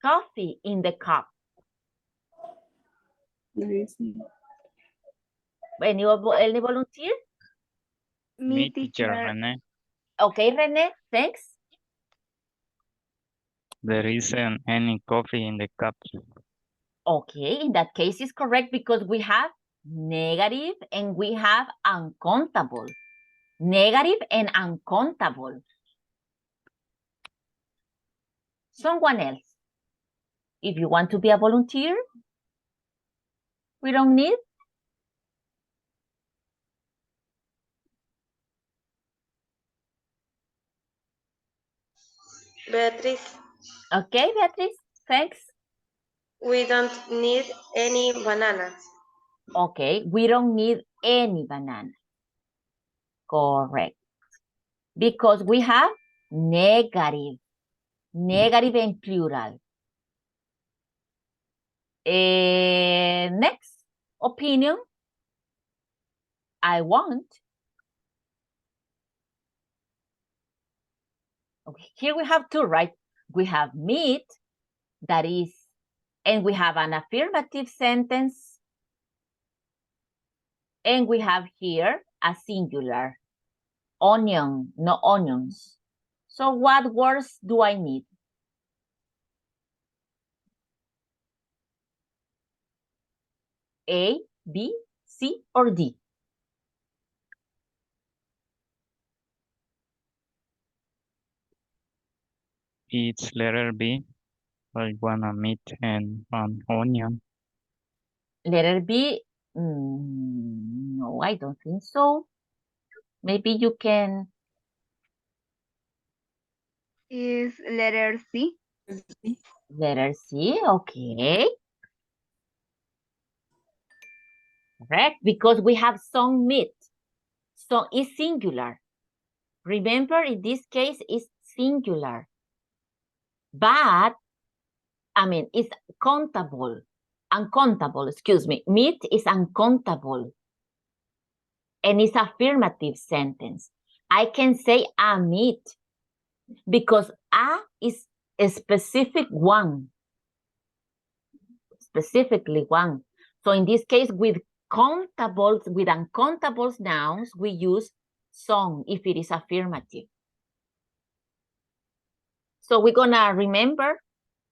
coffee in the cup. Any volunteer? Me, teacher Rene. Okay, Rene, thanks. There isn't any coffee in the cup. Okay, in that case it's correct because we have negative and we have uncountable. Negative and uncountable. Someone else. If you want to be a volunteer, we don't need. Beatriz. Okay, Beatriz, thanks. We don't need any bananas. Okay, we don't need any banana. Correct. Because we have negative. Negative and plural. Next opinion. I want. Okay, here we have two, right? We have meat, that is, and we have an affirmative sentence. And we have here a singular. Onion, no onions. So what words do I need? A, B, C, or D? It's letter B. I want a meat and an onion. Letter B, no, I don't think so. Maybe you can is letter C. Letter C, okay. Correct, because we have some meat. So it's singular. Remember, in this case, it's singular. But, I mean, it's countable. Uncountable, excuse me. Meat is uncountable. And it's affirmative sentence. I can say a meat because a is a specific one. Specifically one. So in this case, with countables, with uncountables nouns, we use some if it is affirmative. So we're gonna remember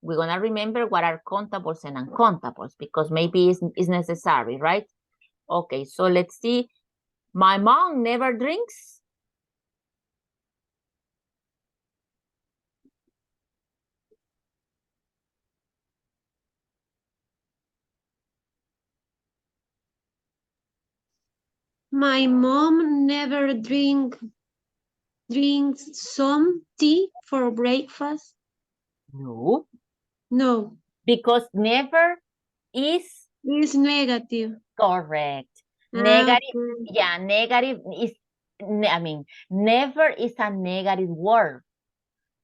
what are countables and uncountables because maybe it's necessary, right? Okay, so let's see. My mom never drinks. My mom never drinks some tea for breakfast. No. No. Because never is negative. correct. Okay. Negative is, I mean, never is a negative word.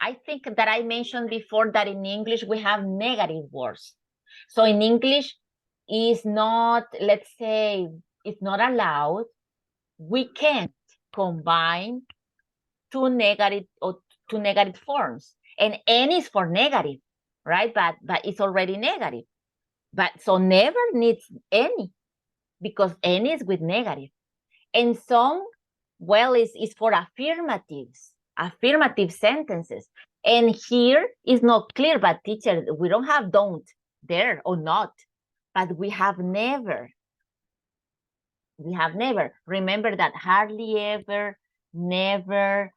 I think that I mentioned before that in English we have negative words. So in English is not, let's say, it's not allowed. We can't combine two negative forms. And N is for negative, right? But it's already negative. But so never needs any because any is with negative. And some, well, is for affirmatives, affirmative sentences. And here is not clear, but teacher, we don't have don't there or not, but we have never. We have never. Remember that hardly ever, never,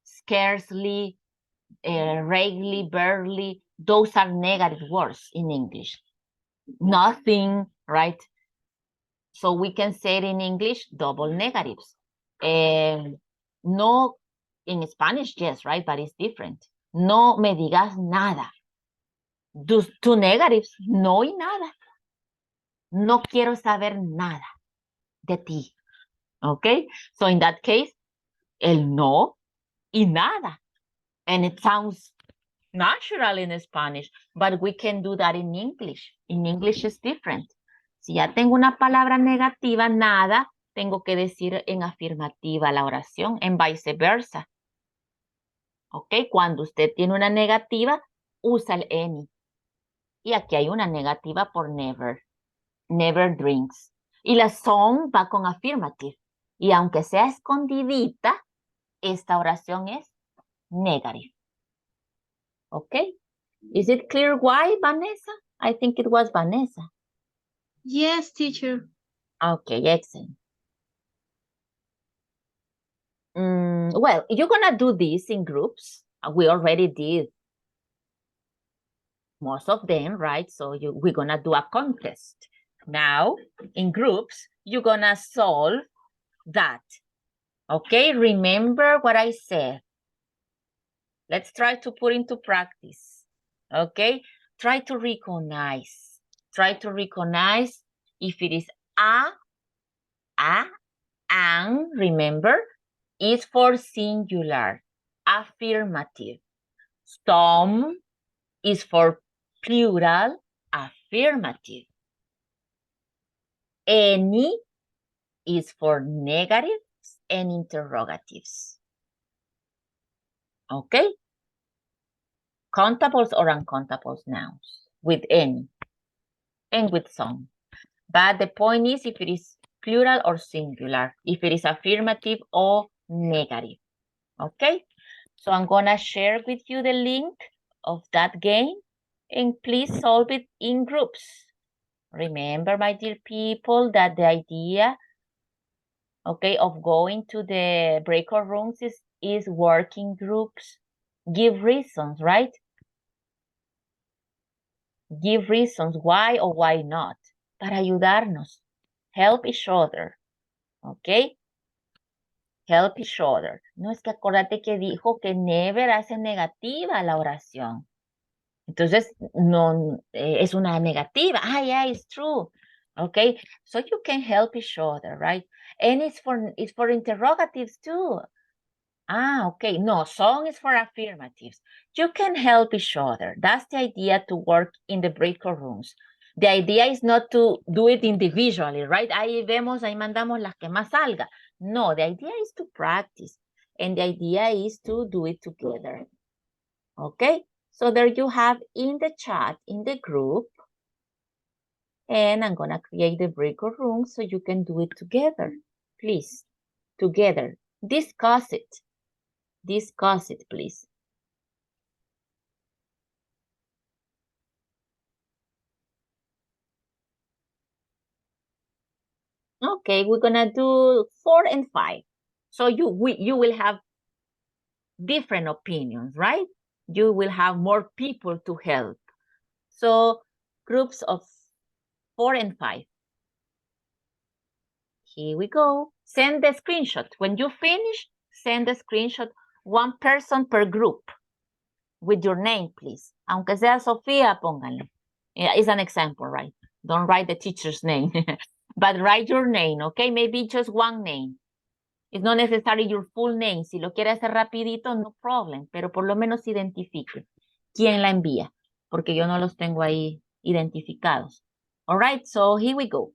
scarcely, rarely, barely, those are negative words in English. Nothing, right? So we can say it in English, double negatives. No, in Spanish, yes, right? But it's different. No me digas nada. Two negatives, no y nada. No quiero saber nada de ti. Okay? So in that case, el no y nada. And it sounds natural in Spanish, but we can do that in English. In English is different. Si ya tengo una palabra negativa, nada, tengo que decir en afirmativa la oración, en viceversa. ¿Ok? Cuando usted tiene una negativa, usa el any. Y aquí hay una negativa por never. Never drinks. Y la son va con affirmative. Y aunque sea escondidita, esta oración es negative. ¿Ok? Is it clear why, Vanessa? I think it was Vanessa. Yes, teacher. Okay, excellent. Well, you're gonna do this in groups. We already did most of them, right? So we're gonna do a contest. Now, in groups, you're gonna solve that. Okay, remember what I said. Let's try to put into practice. Okay, try to recognize. Try to recognize if it is a, and, remember, is for singular, affirmative. Some is for plural, affirmative. Any is for negatives and interrogatives. Okay? Countables or uncountables nouns with any and with some. But the point is if it is plural or singular, if it is affirmative or negative. Okay? So I'm gonna share with you the link of that game and please solve it in groups. Remember, my dear people, that the idea, okay, of going to the breakout rooms is working groups. Give reasons, right? Give reasons why or why not. Para ayudarnos. Help each other. Okay? help each other. No, es que acuérdate que dijo que never hace negativa la oración. Entonces, no, es una negativa. Ah, yeah, it's true. Okay, so you can help each other, right? And it's for interrogatives too. Ah, okay. No, song is for affirmatives. You can help each other. That's the idea to work in the breakout rooms. The idea is not to do it individually, right? Ahí vemos, ahí mandamos las que más salga. No, the idea is to practice. And the idea is to do it together. Okay? So there you have in the chat, in the group. And I'm going to create the breakout room so you can do it together. Please, together. Discuss it. Discuss it, please. Okay, we're gonna do 4 and 5. So you will have different opinions, right? You will have more people to help. So groups of 4 and 5. Here we go. Send the screenshot. When you finish, send the screenshot, 1 person per group with your name, please. Aunque sea Sofía, pónganle. Yeah, it's an example, right? Don't write the teacher's name, but write your name, okay? Maybe just one name. It's not necessary your full name. Si lo quiere hacer rapidito, no problem, pero por lo menos identifique quién la envía, porque yo no los tengo ahí identificados. All right, so here we go.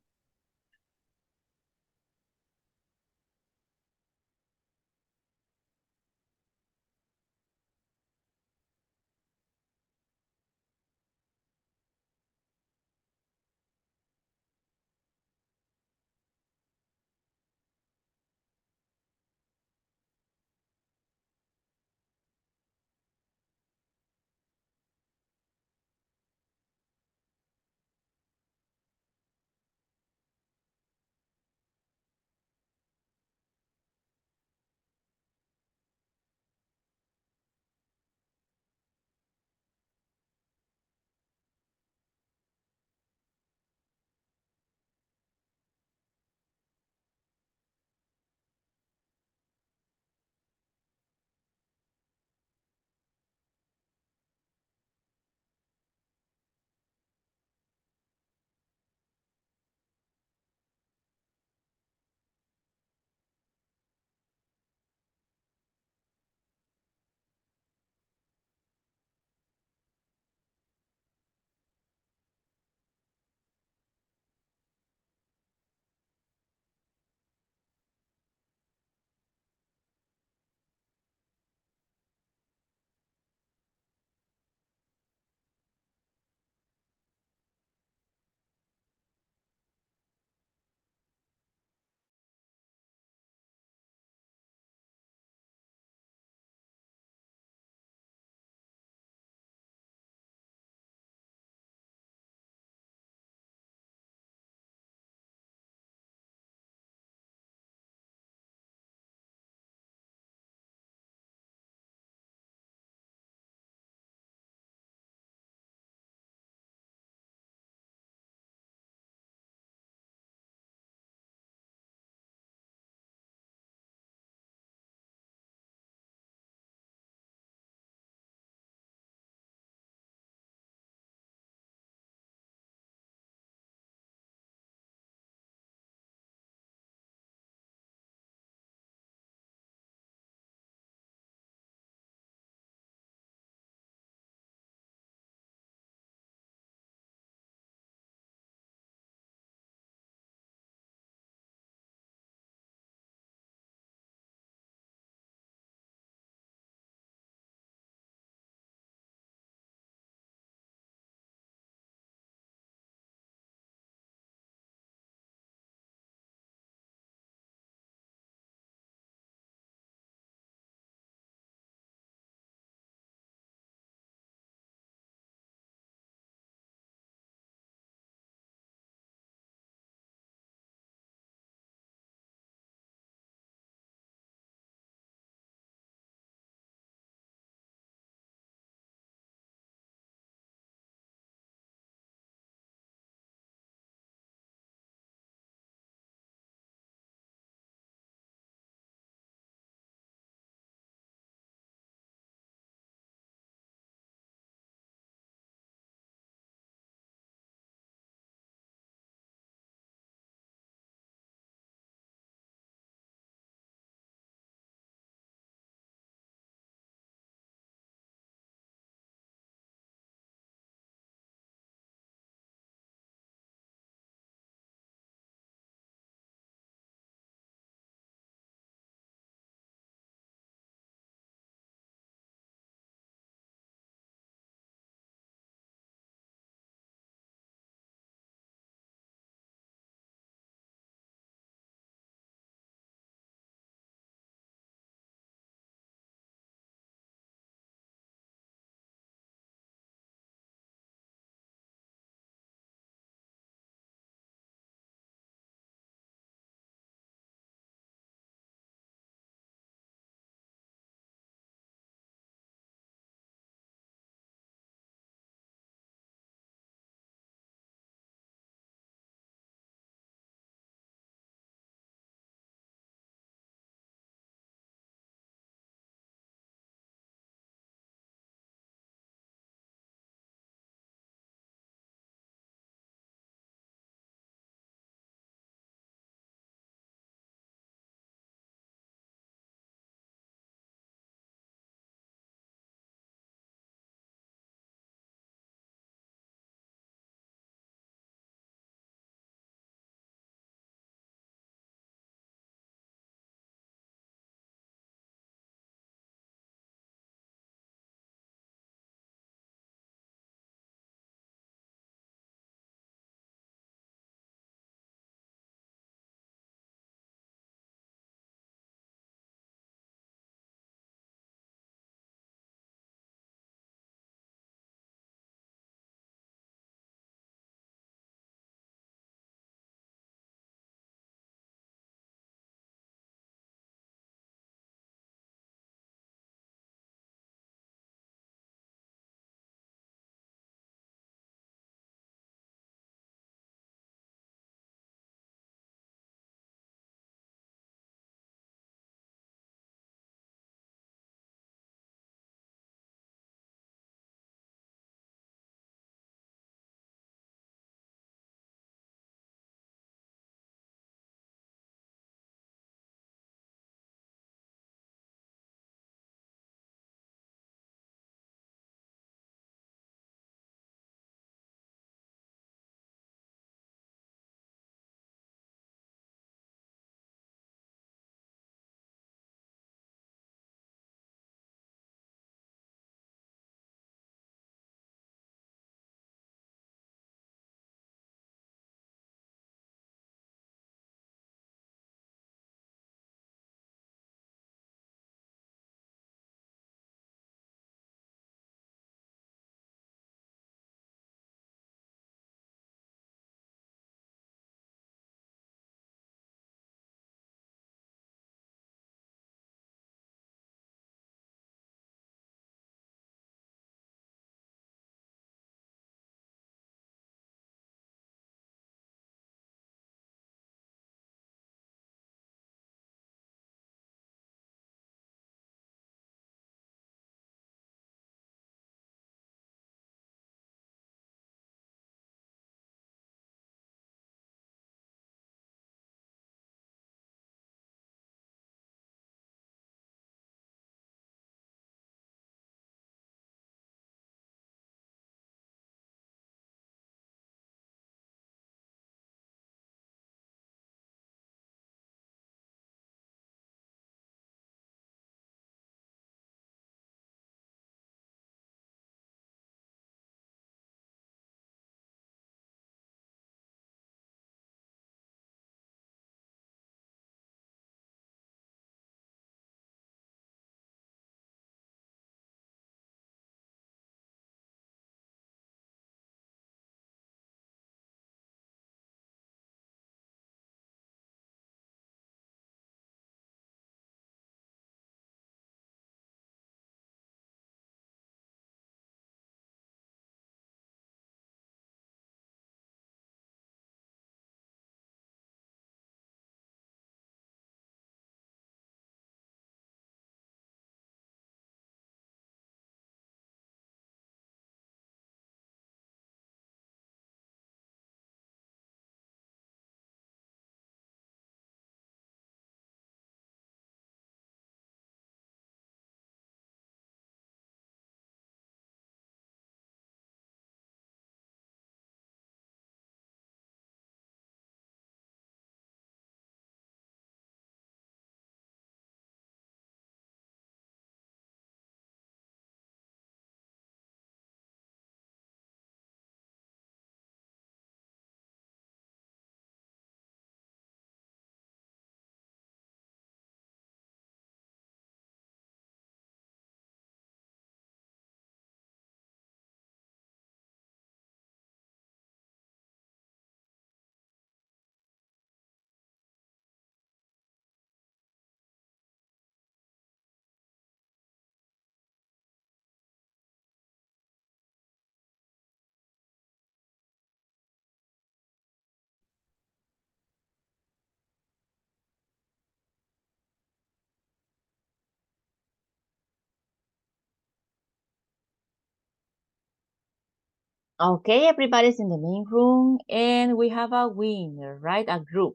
Okay, everybody's in the main room and we have a winner, right? A group.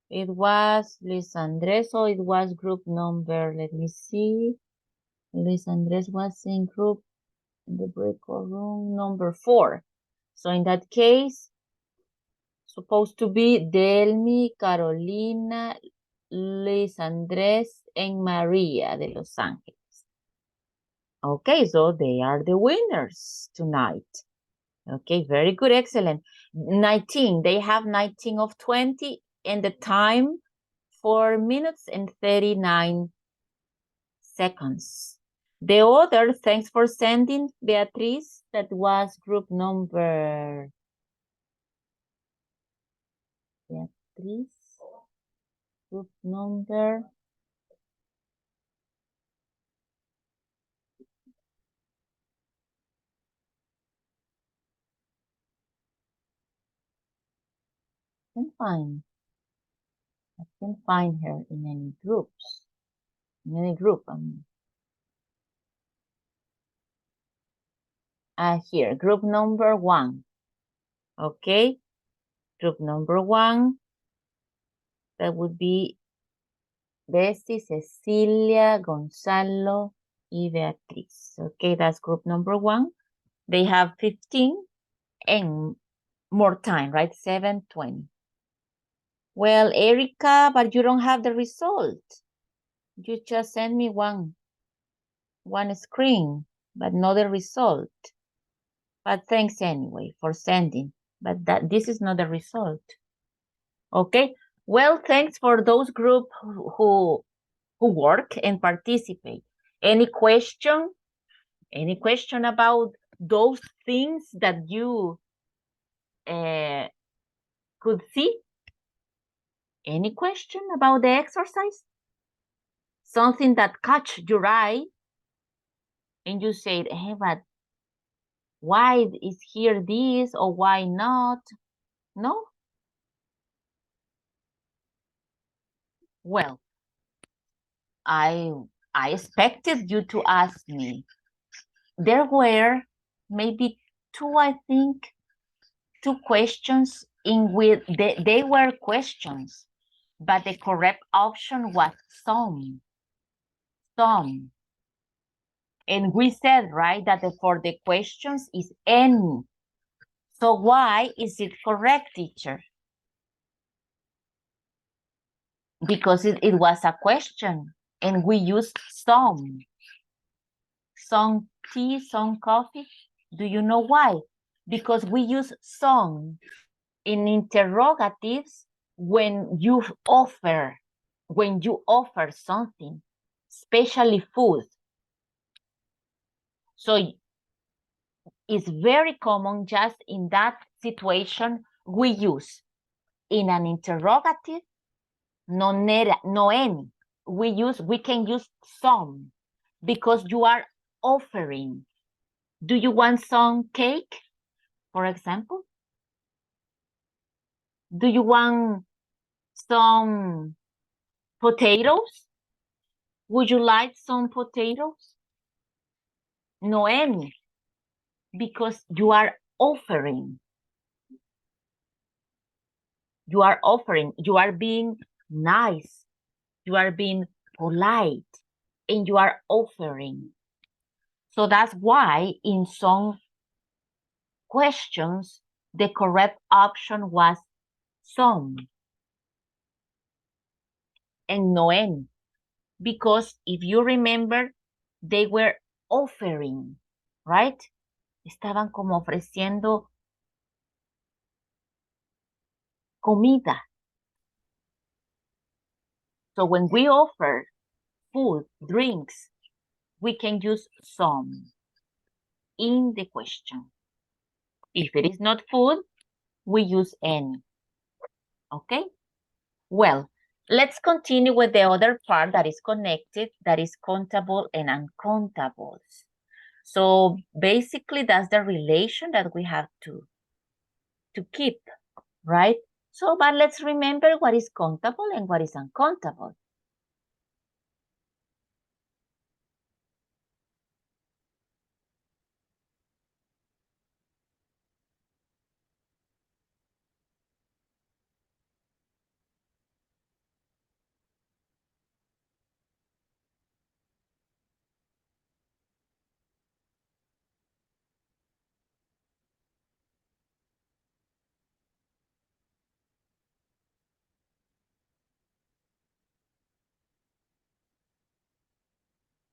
It was Luis Andres, so it was group number, let me see. Luis Andres was in group in the breakout room number 4. So in that case, supposed to be Delmi, Carolina, Luis Andres, and Maria de Los Angeles. Okay, so they are the winners tonight. Okay, very good, excellent. 19, they have 19 of 20 and the time 4 minutes and 39 seconds. The other, thanks for sending, Beatriz, that was group number, Beatriz, group number, I can find her in any groups, in any group, I mean. Here, group number 1, okay? Group number 1, that would be Bessie, Cecilia, Gonzalo, y Beatriz. Okay, that's group number 1. They have 15 and more time, right? 7:20. Well, Erica, but you don't have the result. You just send me one screen, but not the result. But thanks anyway for sending. But this is not the result. Okay. Well, thanks for those group who work and participate. Any question? Any question about those things that you could see? Any question about the exercise? Something that catch your eye and you said, hey, but why is here this or why not? No? Well, I expected you to ask me. There were maybe 2, I think, 2 questions in which they were questions, but the correct option was some. Some. And we said, right, that for the questions is any. So why is it correct, teacher? Because it was a question and we used some. Some tea, some coffee. Do you know why? Because we use some in interrogatives when you offer something, especially food. So it's very common just in that situation we use in an interrogative, no any. We can use some because you are offering. Do you want some cake, for example? Do you want some potatoes? Would you like some potatoes? No any, because you are offering. You are offering, you are being nice, you are being polite, and you are offering. So that's why in some questions, the correct option was some and no any. Because if you remember, they were offering, right? Estaban como ofreciendo comida. So when we offer food, drinks, we can use some in the question. If it is not food, we use any. Okay? Well, let's continue with the other part that is connected, that is countable and uncountables. So basically, that's the relation that we have to keep, right? So, but let's remember what is countable and what is uncountable.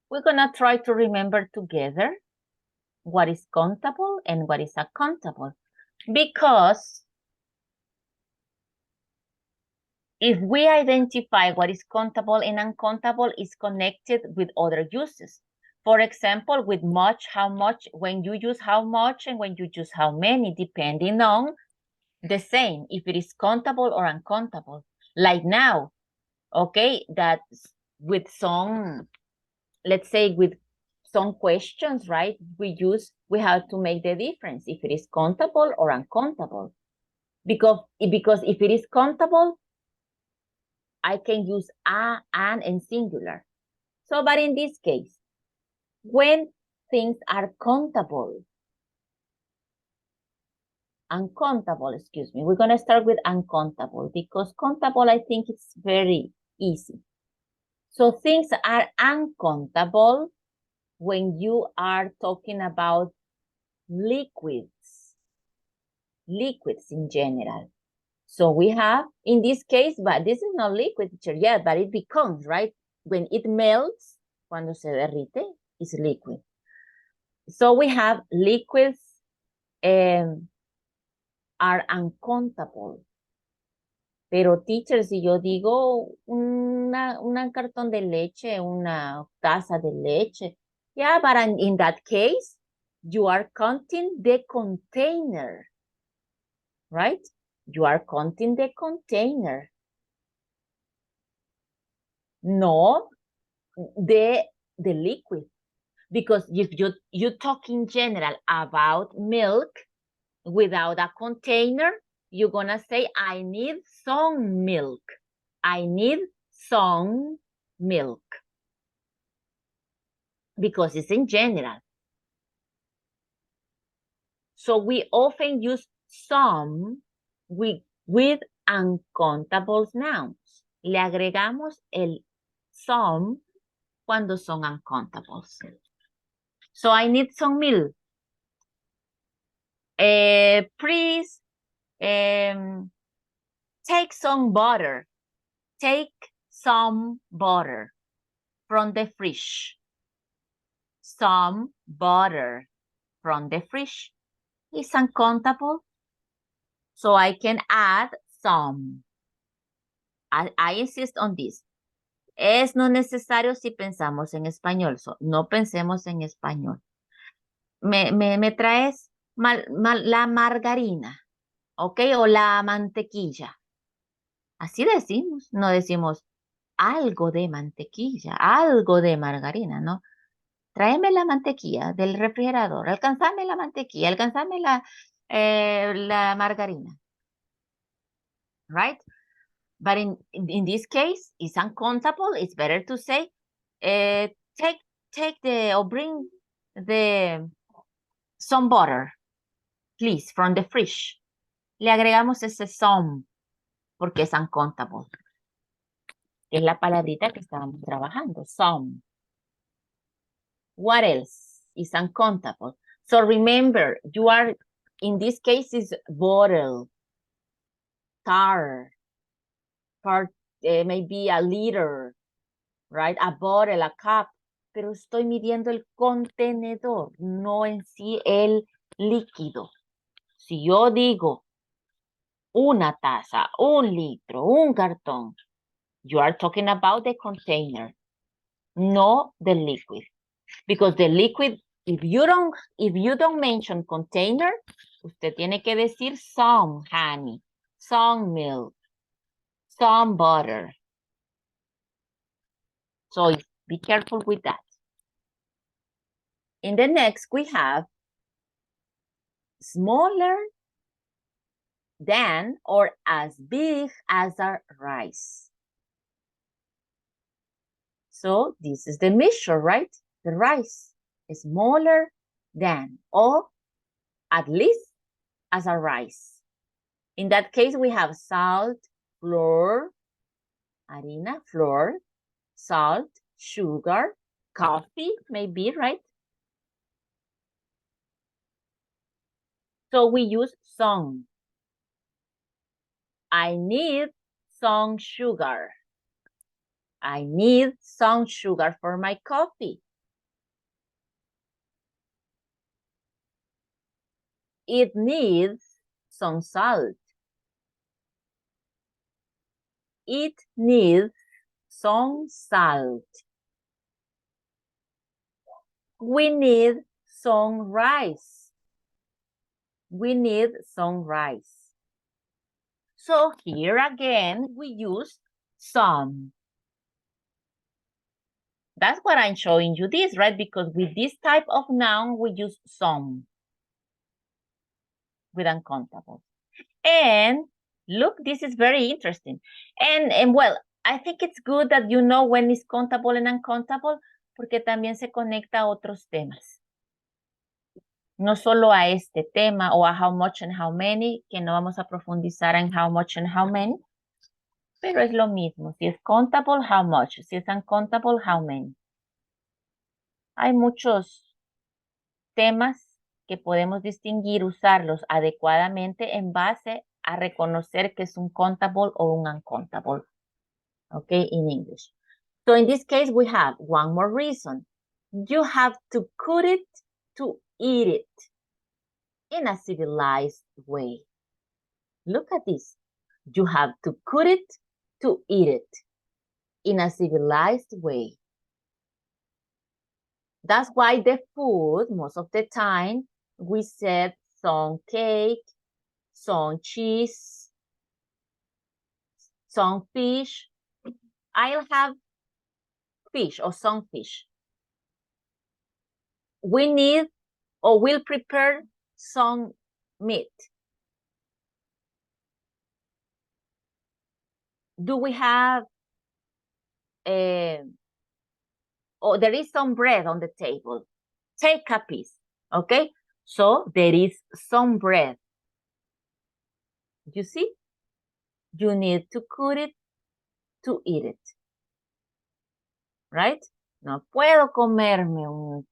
We're gonna try to remember together what is countable and what is uncountable. Because if we identify what is countable and uncountable, is connected with other uses. For example, with much, how much, when you use how much and when you use how many, depending on the same, if it is countable or uncountable. Like now, okay, that with some, let's say with some questions, right, we have to make the difference if it is countable or uncountable. Because if it is countable, I can use a, an, and singular. So, but in this case, when things are uncountable, excuse me, we're going to start with uncountable because countable, I think it's very easy. So things are uncountable when you are talking about liquids in general. So we have, in this case, but this is not liquid, teacher, yeah, but it becomes, right? When it melts, cuando se derrite, it's liquid. So we have liquids are uncountable. Pero, teacher, si yo digo un cartón de leche, una taza de leche, yeah, but in that case, you are counting the container, right? You are counting the container. No, the liquid. Because if you talk in general about milk without a container, you're gonna say, I need some milk. I need some milk. Because it's in general. So we often use some with uncountable nouns. Le agregamos el some cuando son uncountables. So I need some milk. Please take some butter. Take some butter from the fridge. Some butter from the fridge. It's uncountable. So I can add some. I insist on this. Es no necesario si pensamos en español. So, no pensemos en español. Me traes la margarina, ¿ok? O la mantequilla. Así decimos. No decimos algo de mantequilla, algo de margarina, ¿no? Tráeme la mantequilla del refrigerador. Alcanzame la mantequilla. Alcanzame la margarina. Right? But in this case, it's uncountable. It's better to say, bring some butter, please, from the fridge. Le agregamos ese some, porque es uncountable. Es la palabrita que estábamos trabajando, some. What else is uncountable? So remember, you are, in this case, is bottle, car, maybe a liter, right? A bottle, a cup, pero estoy midiendo el contenedor, no en sí el líquido. Si yo digo una taza, un litro, un cartón, you are talking about the container, no the liquid. Because the liquid, if you don't mention container, usted tiene que decir some honey, some milk, some butter. So be careful with that. In the next, we have smaller than or as big as our rice. So this is the measure, right? The rice is smaller than or at least as a rice. In that case, we have salt, flour, harina, flour, salt, sugar, coffee, maybe, right? So we use some. I need some sugar. I need some sugar for my coffee. It needs some salt. It needs some salt. We need some rice. We need some rice. So here again, we use some. That's what I'm showing you this, right? Because with this type of noun, we use some with uncountable. And look, this is very interesting. And well, I think it's good that you know when it's countable and uncountable, porque también se conecta a otros temas. No solo a este tema o a how much and how many, que no vamos a profundizar en how much and how many, pero es lo mismo. Si es countable, how much. Si es uncountable, how many. Hay muchos temas que podemos distinguir, usarlos adecuadamente en base a reconocer que es un countable o un uncountable. Okay, in English. So in this case, we have one more reason. You have to cook it to eat it in a civilized way. Look at this. You have to cook it to eat it in a civilized way. That's why the food, most of the time, we said some cake, some cheese, some fish. I'll have fish or some fish. We need or we'll prepare some meat. Do we have or there is some bread on the table? Take a piece, okay? So there is some bread. You see? You need to cook it to eat it. Right? No puedo comerme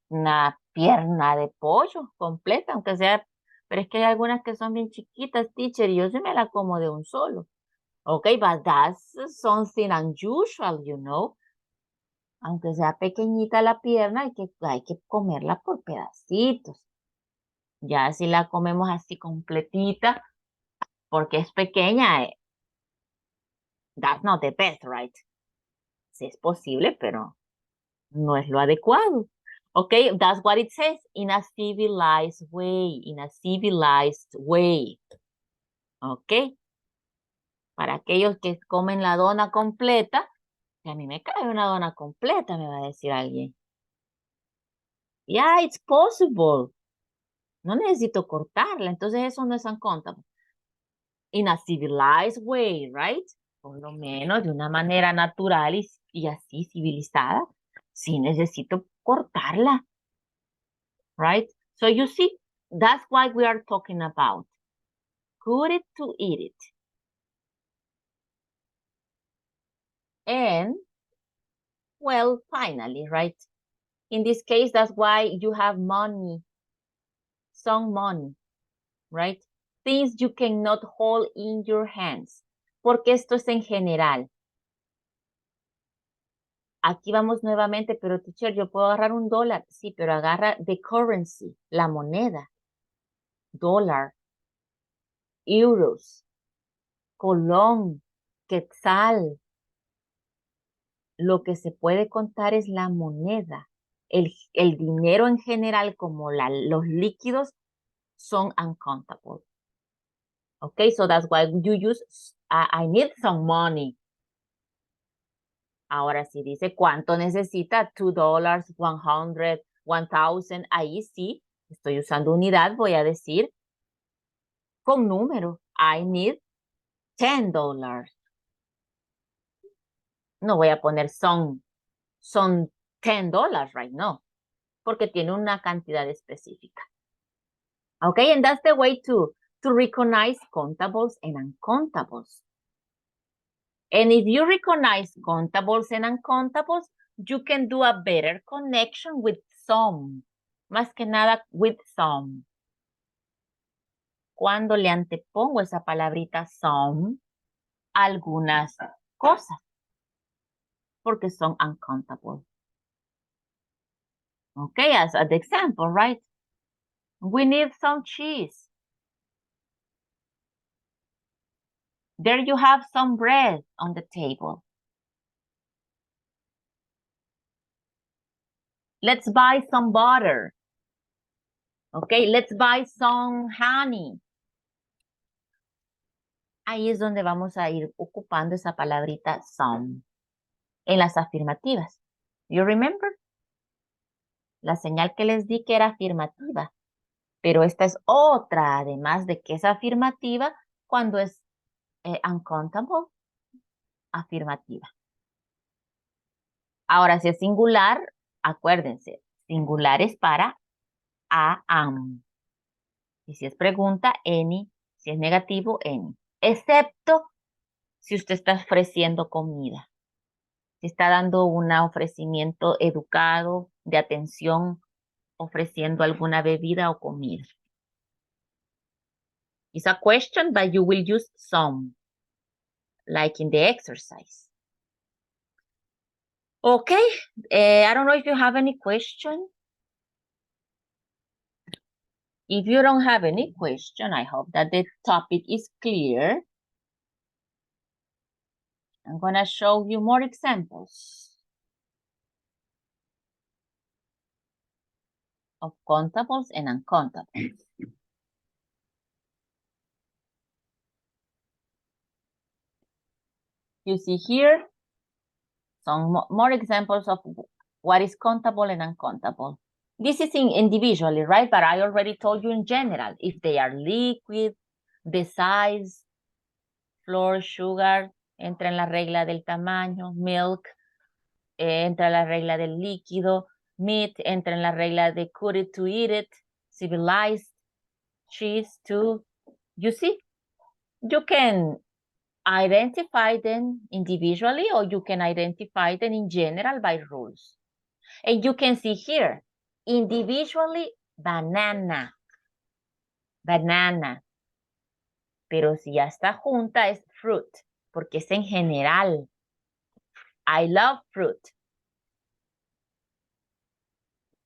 una pierna de pollo completa, aunque sea, pero es que hay algunas que son bien chiquitas, teacher, y yo sí me la como de un solo. Okay, but that's something unusual, you know. Aunque sea pequeñita la pierna, hay que comerla por pedacitos. Ya si la comemos así completita, porque es pequeña, that's not the best, right? Sí es posible, pero no es lo adecuado. Okay, that's what it says, in a civilized way, in a civilized way. Okay. Para aquellos que comen la dona completa, que a mí me cae una dona completa, me va a decir alguien. Yeah, it's possible. No necesito cortarla, entonces eso no es uncountable. In a civilized way, right? Por lo menos de una manera natural y así civilizada. Sí necesito cortarla. Right? So you see, that's what we are talking about. Cook it to eat it. And, well, finally, right? In this case, that's why you have money. Some money, right? Things you cannot hold in your hands. Porque esto es en general. Aquí vamos nuevamente, pero teacher, yo puedo agarrar $1. Sí, pero agarra the currency, la moneda. Dólar, euros, colón, quetzal. Lo que se puede contar es la moneda. El dinero en general, como los líquidos, son uncountable. Okay, so that's why you use, I need some money. Ahora si dice cuánto necesita, $2, 100, 1000, ahí sí, estoy usando unidad, voy a decir con número, I need $10. No voy a poner son $10, right? No, porque tiene una cantidad específica. Okay, and that's the way to recognize countables and uncountables. And if you recognize countables and uncountables, you can do a better connection with some. Más que nada with some. Cuando le antepongo esa palabrita some, algunas cosas. Porque son uncountable. Okay, as an example, right? We need some cheese. There you have some bread on the table. Let's buy some butter. Okay, let's buy some honey. Ahí es donde vamos a ir ocupando esa palabrita some en las afirmativas. You remember? La señal que les di que era afirmativa. Pero esta es otra, además de que es afirmativa, cuando es uncountable, afirmativa. Ahora, si es singular, acuérdense, singular es para am. Y si es pregunta, any. Si es negativo, any. Excepto si usted está ofreciendo comida. Si está dando un ofrecimiento educado, de atención, ofreciendo alguna bebida o comida. It's a question, but you will use some, like in the exercise. Okay, I don't know if you have any question. If you don't have any question, I hope that the topic is clear. I'm gonna show you more examples of countables and uncountables. You see here some more examples of what is countable and uncountable. This is individually, right? But I already told you in general, if they are liquid, the size, flour, sugar, entra en la regla del tamaño, milk, entra en la regla del líquido, meat, entra en la regla de cook it to eat it, civilized, cheese, too. You see, you can identify them individually or you can identify them in general by rules. And you can see here, individually, banana. Banana. Pero si ya está junta es fruit, porque es en general. I love fruit.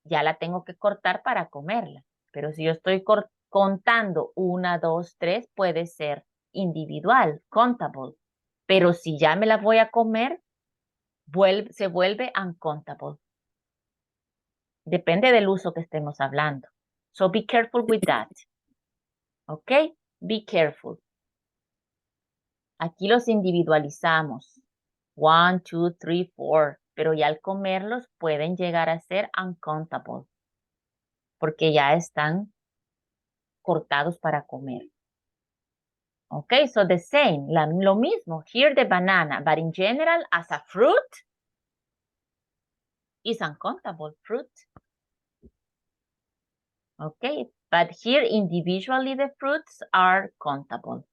Ya la tengo que cortar para comerla. Pero si yo estoy contando 1, 2, 3, puede ser individual, countable. Pero si ya me la voy a comer, se vuelve uncountable. Depende del uso que estemos hablando. So be careful with that. ¿Ok? Be careful. Aquí los individualizamos. 1, 2, 3, 4. Pero ya al comerlos pueden llegar a ser uncountable. Porque ya están cortados para comer. Okay, so the same, lo mismo. Here the banana, but in general, as a fruit, is uncountable fruit. Okay, but here individually the fruits are countable.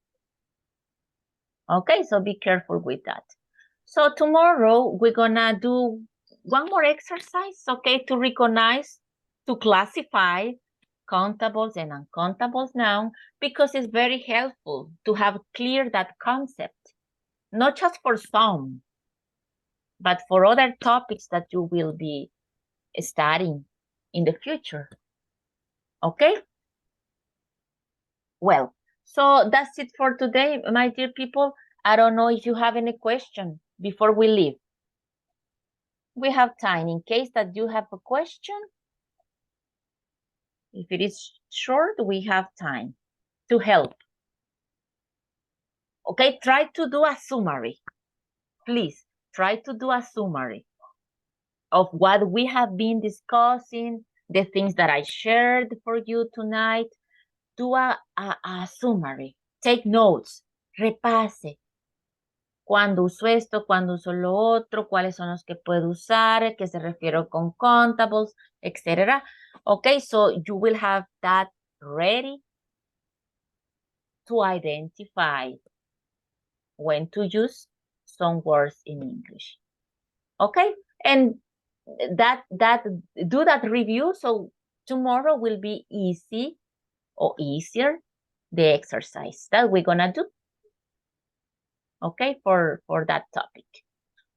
Okay, so be careful with that. So tomorrow we're gonna do one more exercise, okay, to recognize, to classify countables and uncountables now, because it's very helpful to have clear that concept, not just for some, but for other topics that you will be studying in the future. Okay? Well, so that's it for today, my dear people. I don't know if you have any question before we leave. We have time in case that you have a question. If it is short, we have time to help. Okay, try to do a summary. Please, try to do a summary of what we have been discussing, the things that I shared for you tonight. Do a summary. Take notes. Repase. ¿Cuándo uso esto? ¿Cuándo uso lo otro? ¿Cuáles son los que puedo usar? ¿Qué se refiere con countables? Etc. Okay, so you will have that ready to identify when to use some words in English. Okay, and do that review so tomorrow will be easy or easier the exercise that we're gonna do. Okay, for that topic.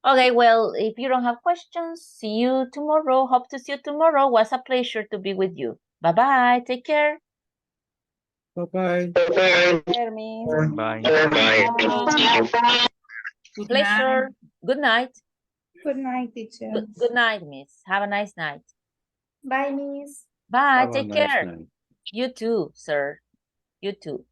Okay, well, if you don't have questions, see you tomorrow. Hope to see you tomorrow. Was a pleasure to be with you. Bye-bye. Take care. Bye-bye. Bye. Pleasure. Good night. Good night, teacher. Good night, Miss. Have a nice night. Bye, Miss. Bye. Have a Take nice care. night. You too, sir. You too.